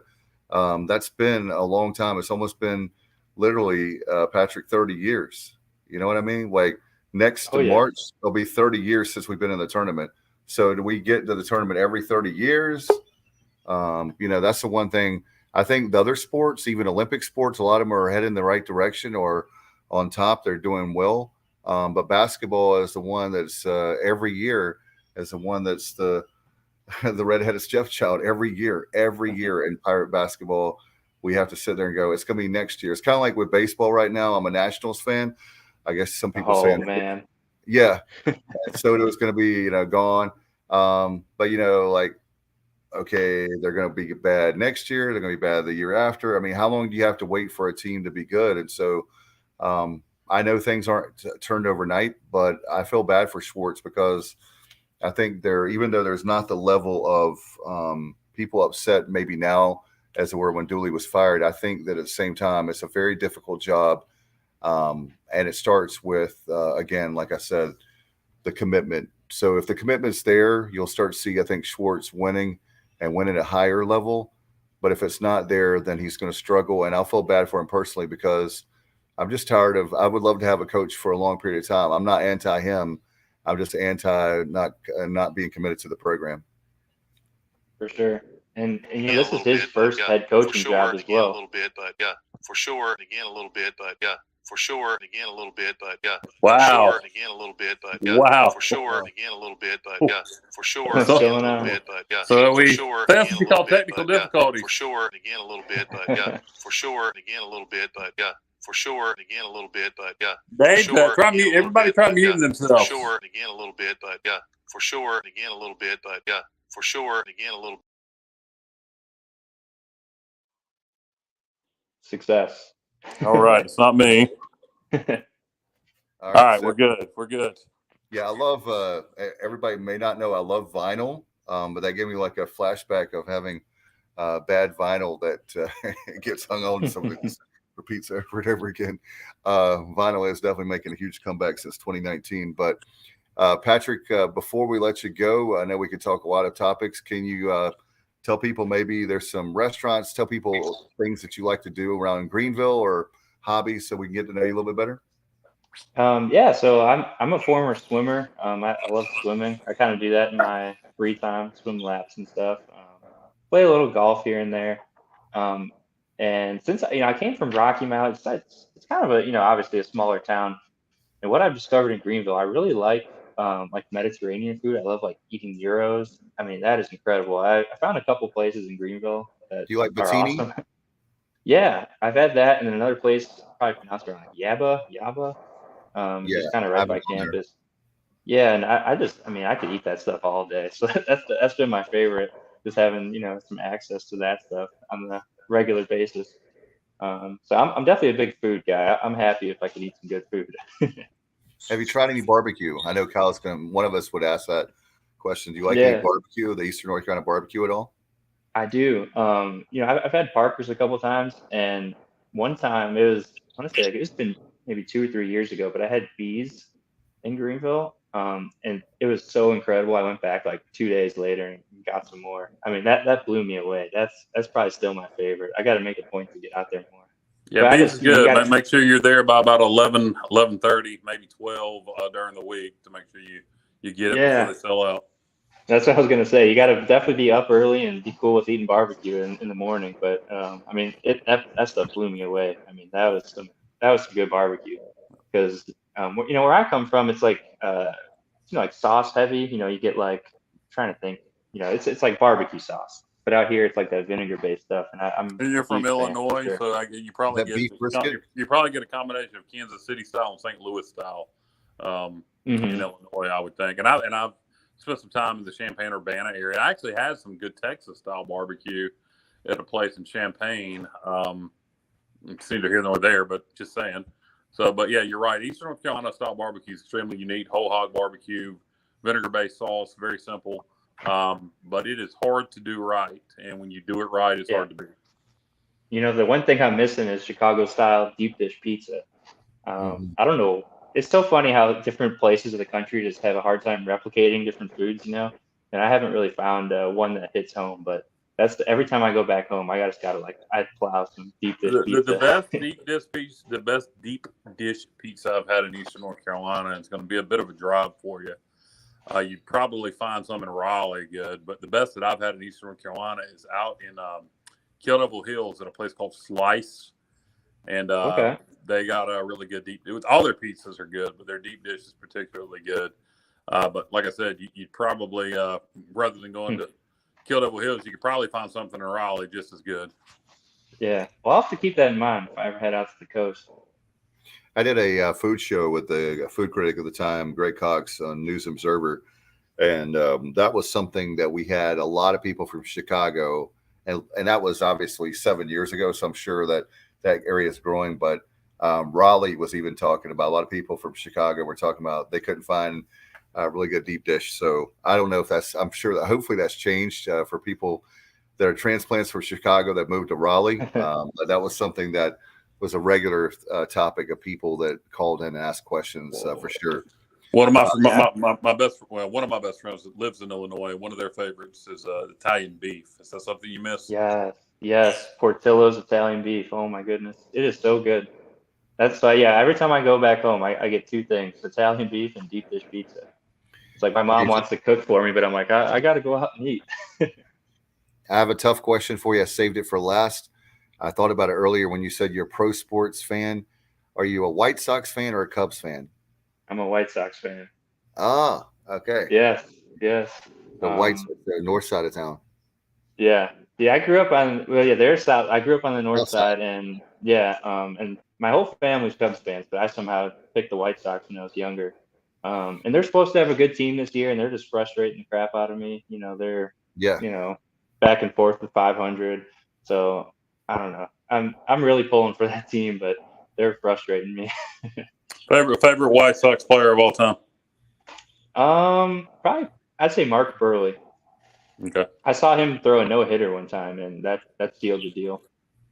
That's been a long time. It's almost been literally, Patrick, 30 years. You know what I mean? Like, next to March, it'll be 30 years since we've been in the tournament. So do we get to the tournament every 30 years? That's the one thing. I think the other sports, even Olympic sports, a lot of them are heading in the right direction or on top. They're doing well. But basketball is the one that's every year is the one that's the redheaded stepchild every year in Pirate basketball. We have to sit there and go, it's going to be next year. It's kind of like with baseball right now. I'm a Nationals fan. I guess some people say, man. Yeah. So it was going to be, gone. But, like, okay, they're going to be bad next year. They're going to be bad the year after. I mean, how long do you have to wait for a team to be good? And so I know things aren't turned overnight, but I feel bad for Schwartz because I think even though there's not the level of people upset maybe now as there were when Dooley was fired, I think that at the same time, it's a very difficult job. And it starts with, again, like I said, the commitment. So if the commitment's there, you'll start to see, I think, Schwartz winning and winning at a higher level. But if it's not there, then he's going to struggle. And I'll feel bad for him personally because I'm just tired of – I would love to have a coach for a long period of time. I'm not anti him. I'm just anti not being committed to the program. For sure. And this is his first head coaching job as well. A little bit, but yeah, for sure. Again, a little bit, but yeah, for sure. Again, a little bit, but yeah. Wow. For sure. Again, a little bit, but yeah. Wow. For sure. Again, a little bit, but yeah. For sure. What's Again, going a little on? bit, but yeah. So For sure. that's Again, what you call technical difficulties. For sure. Again, a little bit, but yeah. For sure. Again, a little bit, but yeah. For sure. Again, a little bit, but yeah. Dave, try mute. Everybody try muting themselves. For sure. Again, a little bit, but yeah. For sure. Again, a little bit, but yeah. For sure. Again, a little. Success. All right. It's not me. All right. So, we're good. We're good. Yeah. I love, everybody may not know, I love vinyl, but that gave me like a flashback of having bad vinyl that gets hung on something repeats over and over again. Vinyl is definitely making a huge comeback since 2019. But Patrick, before we let you go, I know we could talk a lot of topics. Can you tell people maybe there's some restaurants, tell people things that you like to do around Greenville or hobbies so we can get to know you a little bit better? Yeah, so I'm a former swimmer. I love swimming. I kind of do that in my free time, swim laps and stuff. Play a little golf here and there. And since I came from Rocky Mount, it's kind of a obviously a smaller town. And what I've discovered in Greenville, I really like Mediterranean food. I love like eating gyros. I mean, that is incredible. I found a couple places in Greenville that do you like are Bettini? awesome. Yeah, I've had that, and then another place probably pronounced it like Yaba, just kind of right by campus. Yeah, and I could eat that stuff all day. So that's been my favorite, just having some access to that stuff on a regular basis. So I'm definitely a big food guy. I'm happy if I can eat some good food. Have you tried any barbecue? I know Kyle's one of us would ask that question. Do you like any barbecue, the Eastern North Carolina barbecue at all? I do. I've had Parker's a couple times, and one time it's been maybe 2 or 3 years ago, but I had Bees in Greenville, and it was so incredible. I went back like 2 days later and got some more. I mean, that blew me away. That's probably still my favorite. I got to make a point to get out there more. Yeah, Bees is good. Make sure you're there by about 11, 11:30, maybe 12 during the week to make sure you get it before they sell out. That's what I was going to say. You got to definitely be up early and be cool with eating barbecue in the morning. But that stuff blew me away. I mean, that was some good barbecue because where I come from, it's like like sauce heavy. You get like, I'm trying to think. It's like barbecue sauce, but out here it's like that vinegar based stuff, and I'm And you're a from huge fan for Illinois, sure. so you probably That beef brisket. you probably get a combination of Kansas City style and St. Louis style in Illinois, I would think. And I've spent some time in the Champaign-Urbana area. I actually had some good Texas style barbecue at a place in Champaign. It's neither here nor there, but just saying. So, but yeah, you're right. Eastern North Carolina style barbecue is extremely unique. Whole hog barbecue, vinegar based sauce, very simple. But it is hard to do right, and when you do it right, it's hard to beat. The one thing I'm missing is Chicago style deep dish pizza. I don't know. It's so funny how different places of the country just have a hard time replicating different foods, and I haven't really found one that hits home, but every time I go back home, I gotta like, I plow some deep dish pizza. The best deep dish pizza I've had in Eastern North Carolina, and it's going to be a bit of a drive for you. You'd probably find some in Raleigh good, but the best that I've had in Eastern North Carolina is out in Kill Devil Hills at a place called Slice, and Okay. they got a really good all their pizzas are good, but their deep dish is particularly good. But like I said, you'd probably rather than going to Kill Devil Hills, you could probably find something in Raleigh just as good. Yeah, well, I'll have to keep that in mind if I ever head out to the coast. I did a food show with the food critic at the time, Greg Cox, on News Observer, and that was something that we had a lot of people from Chicago, and that was obviously 7 years ago, so I'm sure that area is growing. But Raleigh was even talking about, a lot of people from Chicago were talking about they couldn't find a really good deep dish. So I don't know if I'm sure that hopefully that's changed for people that are transplants from Chicago that moved to Raleigh. But that was something that was a regular topic of people that called in and asked questions for sure. One of my best friends that lives in Illinois, one of their favorites is Italian beef. Is that something you miss? Yes. Portillo's Italian beef. Oh my goodness, it is so good. That's why, every time I go back home, I get two things: Italian beef and deep dish pizza. It's like my mom wants to cook for me, but I'm like, I got to go out and eat. I have a tough question for you. I saved it for last. I thought about it earlier when you said you're a pro sports fan. Are you a White Sox fan or a Cubs fan? I'm a White Sox fan. Ah, okay. Yes. The White Sox, the north side of town. Yeah. I grew up on they're south. I grew up on the north side, and and my whole family's Cubs fans, but I somehow picked the White Sox when I was younger. And they're supposed to have a good team this year, and they're just frustrating the crap out of me. They're back and forth with 500. So I don't know. I'm really pulling for that team, but they're frustrating me. Favorite White Sox player of all time? Probably I'd say Mark Burley. Okay. I saw him throw a no-hitter one time, and that sealed the deal.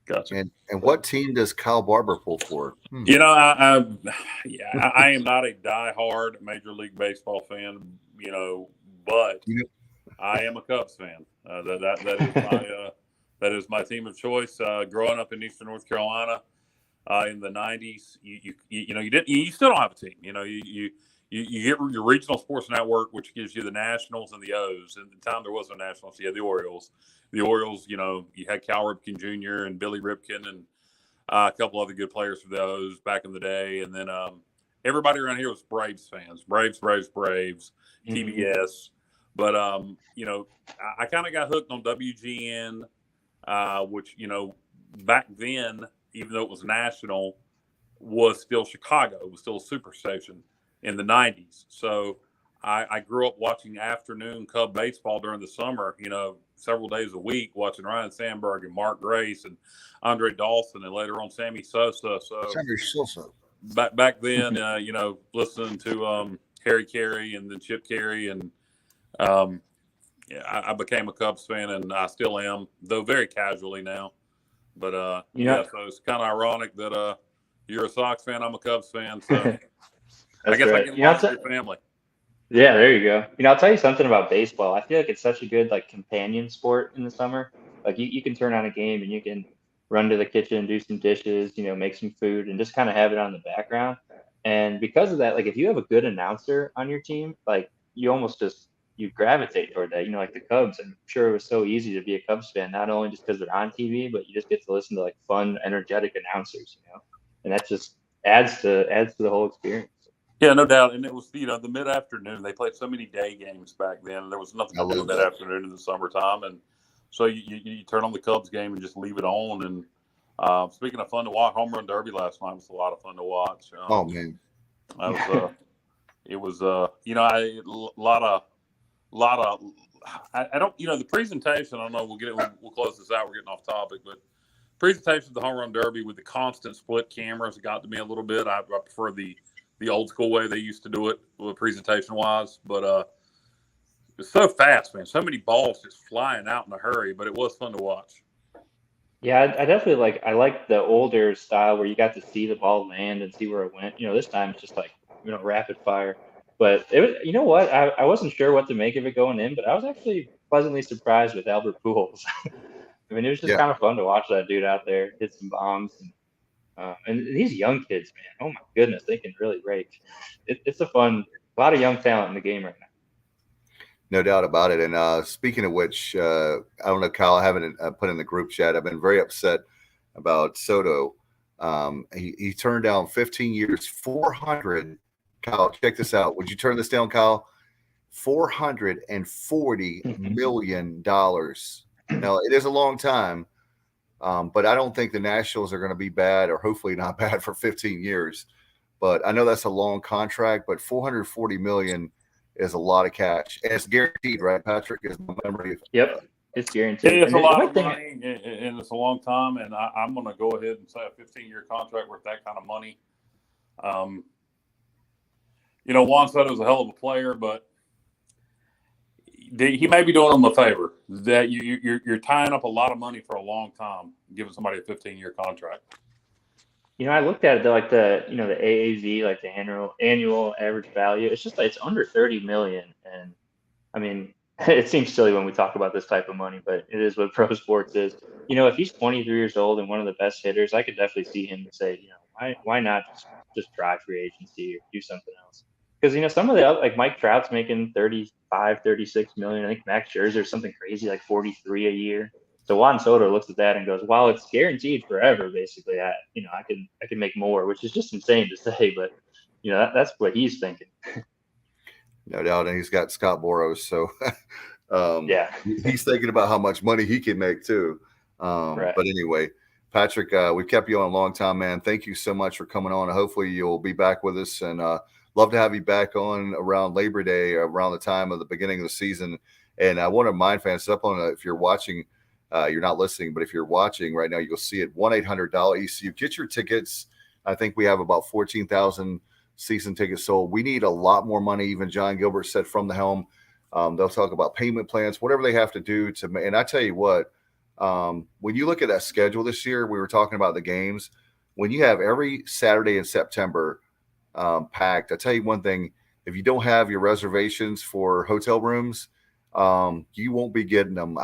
Gotcha. And what team does Kyle Barber pull for? I am not a diehard Major League Baseball fan, but I am a Cubs fan. That is my team of choice. Growing up in Eastern North Carolina in the '90s, you still don't have a team. You get your regional sports network, which gives you the Nationals and the O's. At the time, there was no Nationals. You had the Orioles. The Orioles, you had Cal Ripken Jr. and Billy Ripken and a couple other good players for the O's back in the day. And then everybody around here was Braves fans. Braves, TBS. But, I kind of got hooked on WGN, which, back then, even though it was national, was still Chicago. It was still a superstation in the 90s. So I grew up watching afternoon Cub baseball during the summer, several days a week, watching Ryan Sandberg and Mark Grace and Andre Dawson and later on Sammy Sosa. So back then, listening to Harry Carey and then Chip Carey, and I became a Cubs fan, and I still am, though very casually now. But so it's kind of ironic that you're a Sox fan, I'm a Cubs fan. So I guess I can watch your family. Yeah, there you go. I'll tell you something about baseball. I feel like it's such a good companion sport in the summer. Like you can turn on a game and you can run to the kitchen, do some dishes, make some food, and just kind of have it on the background. And because of that, if you have a good announcer on your team, you almost you gravitate toward that. Like the Cubs, I'm sure it was so easy to be a Cubs fan, not only just because they're on TV, but you just get to listen to fun, energetic announcers, and that just adds to the whole experience. Yeah, no doubt. And it was, the mid-afternoon. They played so many day games back then. There was nothing I to do love that. mid-afternoon in the summertime. And so you turn on the Cubs game and just leave it on. And speaking of fun to watch, Home Run Derby last night was a lot of fun to watch. Oh, man. That was, it was, a lot of, I don't, the presentation, I don't know, we'll close this out. We're getting off topic, but presentation of the Home Run Derby with the constant split cameras got to me a little bit. I prefer the old school way they used to do it, presentation wise, but it's so fast, man. So many balls just flying out in a hurry, but it was fun to watch. Yeah, I definitely like the older style where you got to see the ball land and see where it went. This time it's just like, rapid fire. But it was, what? I wasn't sure what to make of it going in, but I was actually pleasantly surprised with Albert Pujols. I mean, it was just kind of fun to watch that dude out there hit some bombs. And these young kids, man, oh my goodness, they can really rake. It's a lot of young talent in the game right now. No doubt about it. And speaking of which, I don't know, Kyle, I haven't put in the group chat. I've been very upset about Soto. He turned down 15 years, 400. Kyle, check this out. Would you turn this down, Kyle? $440 million. Now, it is a long time, but I don't think the Nationals are going to be bad, or hopefully not bad, for 15 years. But I know that's a long contract, but $440 million is a lot of cash. And it's guaranteed, right, Patrick? Is my memory. Yep, it's guaranteed. It's a lot of money, and it's a long time, and I'm going to go ahead and say a 15-year contract worth that kind of money. Juan Soto's a hell of a player, but he may be doing them a favor. That you're tying up a lot of money for a long time, giving somebody a 15-year contract. I looked at it like the AAV, like the annual average value. It's just like it's under 30 million, and I mean, it seems silly when we talk about this type of money, but it is what pro sports is. If he's 23 years old and one of the best hitters, I could definitely see him say, why not just try free agency or do something else? Because some of the other, like Mike Trout's making 35, 36 million. I think Max Scherzer's something crazy like 43 a year. So Juan Soto looks at that and goes, "Well, it's guaranteed forever, basically. I can make more," which is just insane to say, but that's what he's thinking. No doubt, and he's got Scott Boras, so yeah, he's thinking about how much money he can make too. Right. But anyway, Patrick, we've kept you on a long time, man. Thank you so much for coming on. Hopefully, you'll be back with us, and love to have you back on around Labor Day, around the time of the beginning of the season. And I want to remind fans up on if you're watching. You're not listening, but if you're watching right now, you'll see it. $1-800 ECU. Get your tickets. I think we have about 14,000 season tickets sold. We need a lot more money. Even John Gilbert said from the helm, they'll talk about payment plans, whatever they have to do to. And I tell you what, when you look at that schedule this year, we were talking about the games. When you have every Saturday in September packed, I tell you one thing: if you don't have your reservations for hotel rooms, you won't be getting them.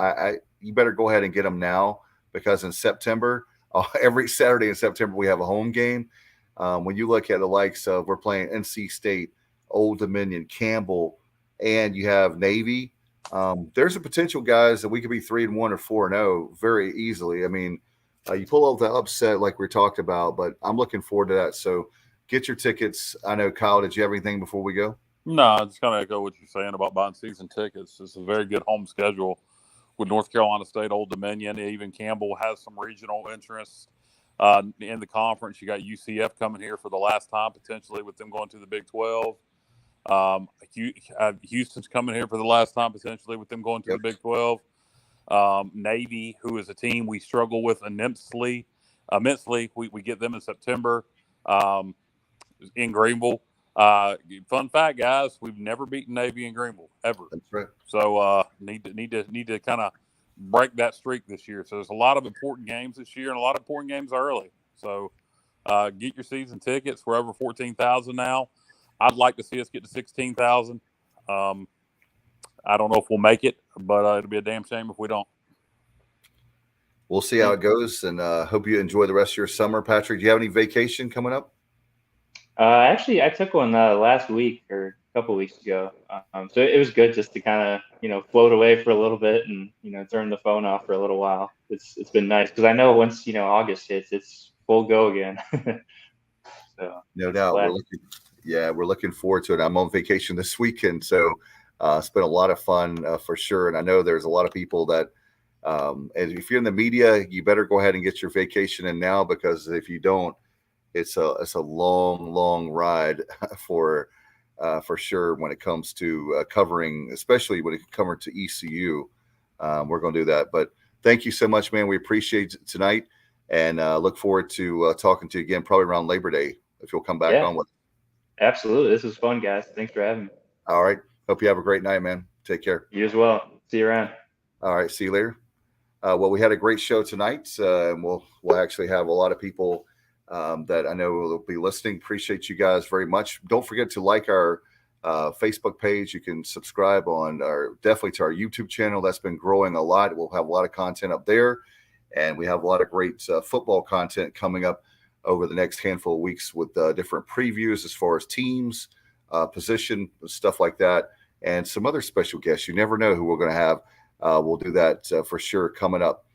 You better go ahead and get them now, because in September, every Saturday in September, we have a home game. When you look at the likes of, we're playing NC State, Old Dominion, Campbell, and you have Navy, there's a potential, guys, that we could be 3-1 or 4-0 very easily. I mean, you pull out the upset like we talked about, but I'm looking forward to that. So get your tickets. I know, Kyle, did you have anything before we go? No, I just kind of echo what you're saying about buying season tickets. It's a very good home schedule with North Carolina State, Old Dominion. Even Campbell has some regional interests in the conference. You got UCF coming here for the last time, potentially, with them going to the Big 12. Houston's coming here for the last time, potentially, with them going to the Big 12. Navy, who is a team we struggle with immensely. We get them in September in Greenville. Fun fact, guys, we've never beaten Navy in Greenville ever. That's right. So need to kind of break that streak this year. So there's a lot of important games this year, and a lot of important games early. So get your season tickets. We're over 14,000 now. I'd like to see us get to 16,000. I don't know if we'll make it, but it'll be a damn shame if we don't. We'll see how it goes, and hope you enjoy the rest of your summer. Patrick, do you have any vacation coming up? Actually, I took one last week or a couple weeks ago. So it was good just to kind of, float away for a little bit and, turn the phone off for a little while. It's been nice because I know once, August hits, it's full go again. So no doubt. Yeah, we're looking forward to it. I'm on vacation this weekend, so it's been a lot of fun for sure. And I know there's a lot of people that, and if you're in the media, you better go ahead and get your vacation in now, because if you don't, it's a long ride for sure when it comes to covering, especially when it comes to ECU. We're going to do that. But thank you so much, man. We appreciate it tonight, and look forward to talking to you again probably around Labor Day if you'll come back on with us. Absolutely. This was fun, guys. Thanks for having me. All right. Hope you have a great night, man. Take care. You as well. See you around. All right. See you later. Well, we had a great show tonight. And we'll actually have a lot of people that I know will be listening. Appreciate you guys very much. Don't forget to like our Facebook page. You can subscribe on definitely to our YouTube channel. That's been growing a lot. We'll have a lot of content up there. And we have a lot of great football content coming up over the next handful of weeks with different previews as far as teams, position, stuff like that, and some other special guests. You never know who we're going to have. We'll do that for sure coming up.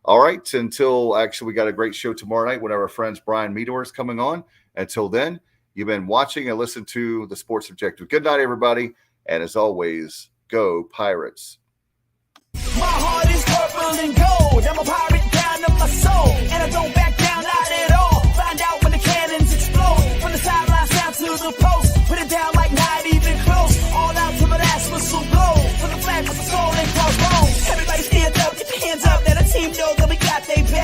All right. Until actually we got a great show tomorrow night when our friends Brian Meador is coming on. Until then, you've been watching and listening to the Sports Objective. Good night, everybody. And as always, go Pirates. My heart is purple and gold. I'm a pirate down to my soul. And I don't back down, not at all. Find out when the cannons explode. From the sidelines down to the post. Put it down like not even close. All out till the last whistle blow. From the flag with the soul and crossbones. Everybody stand up, get your hands up. Let a team know that we got they back.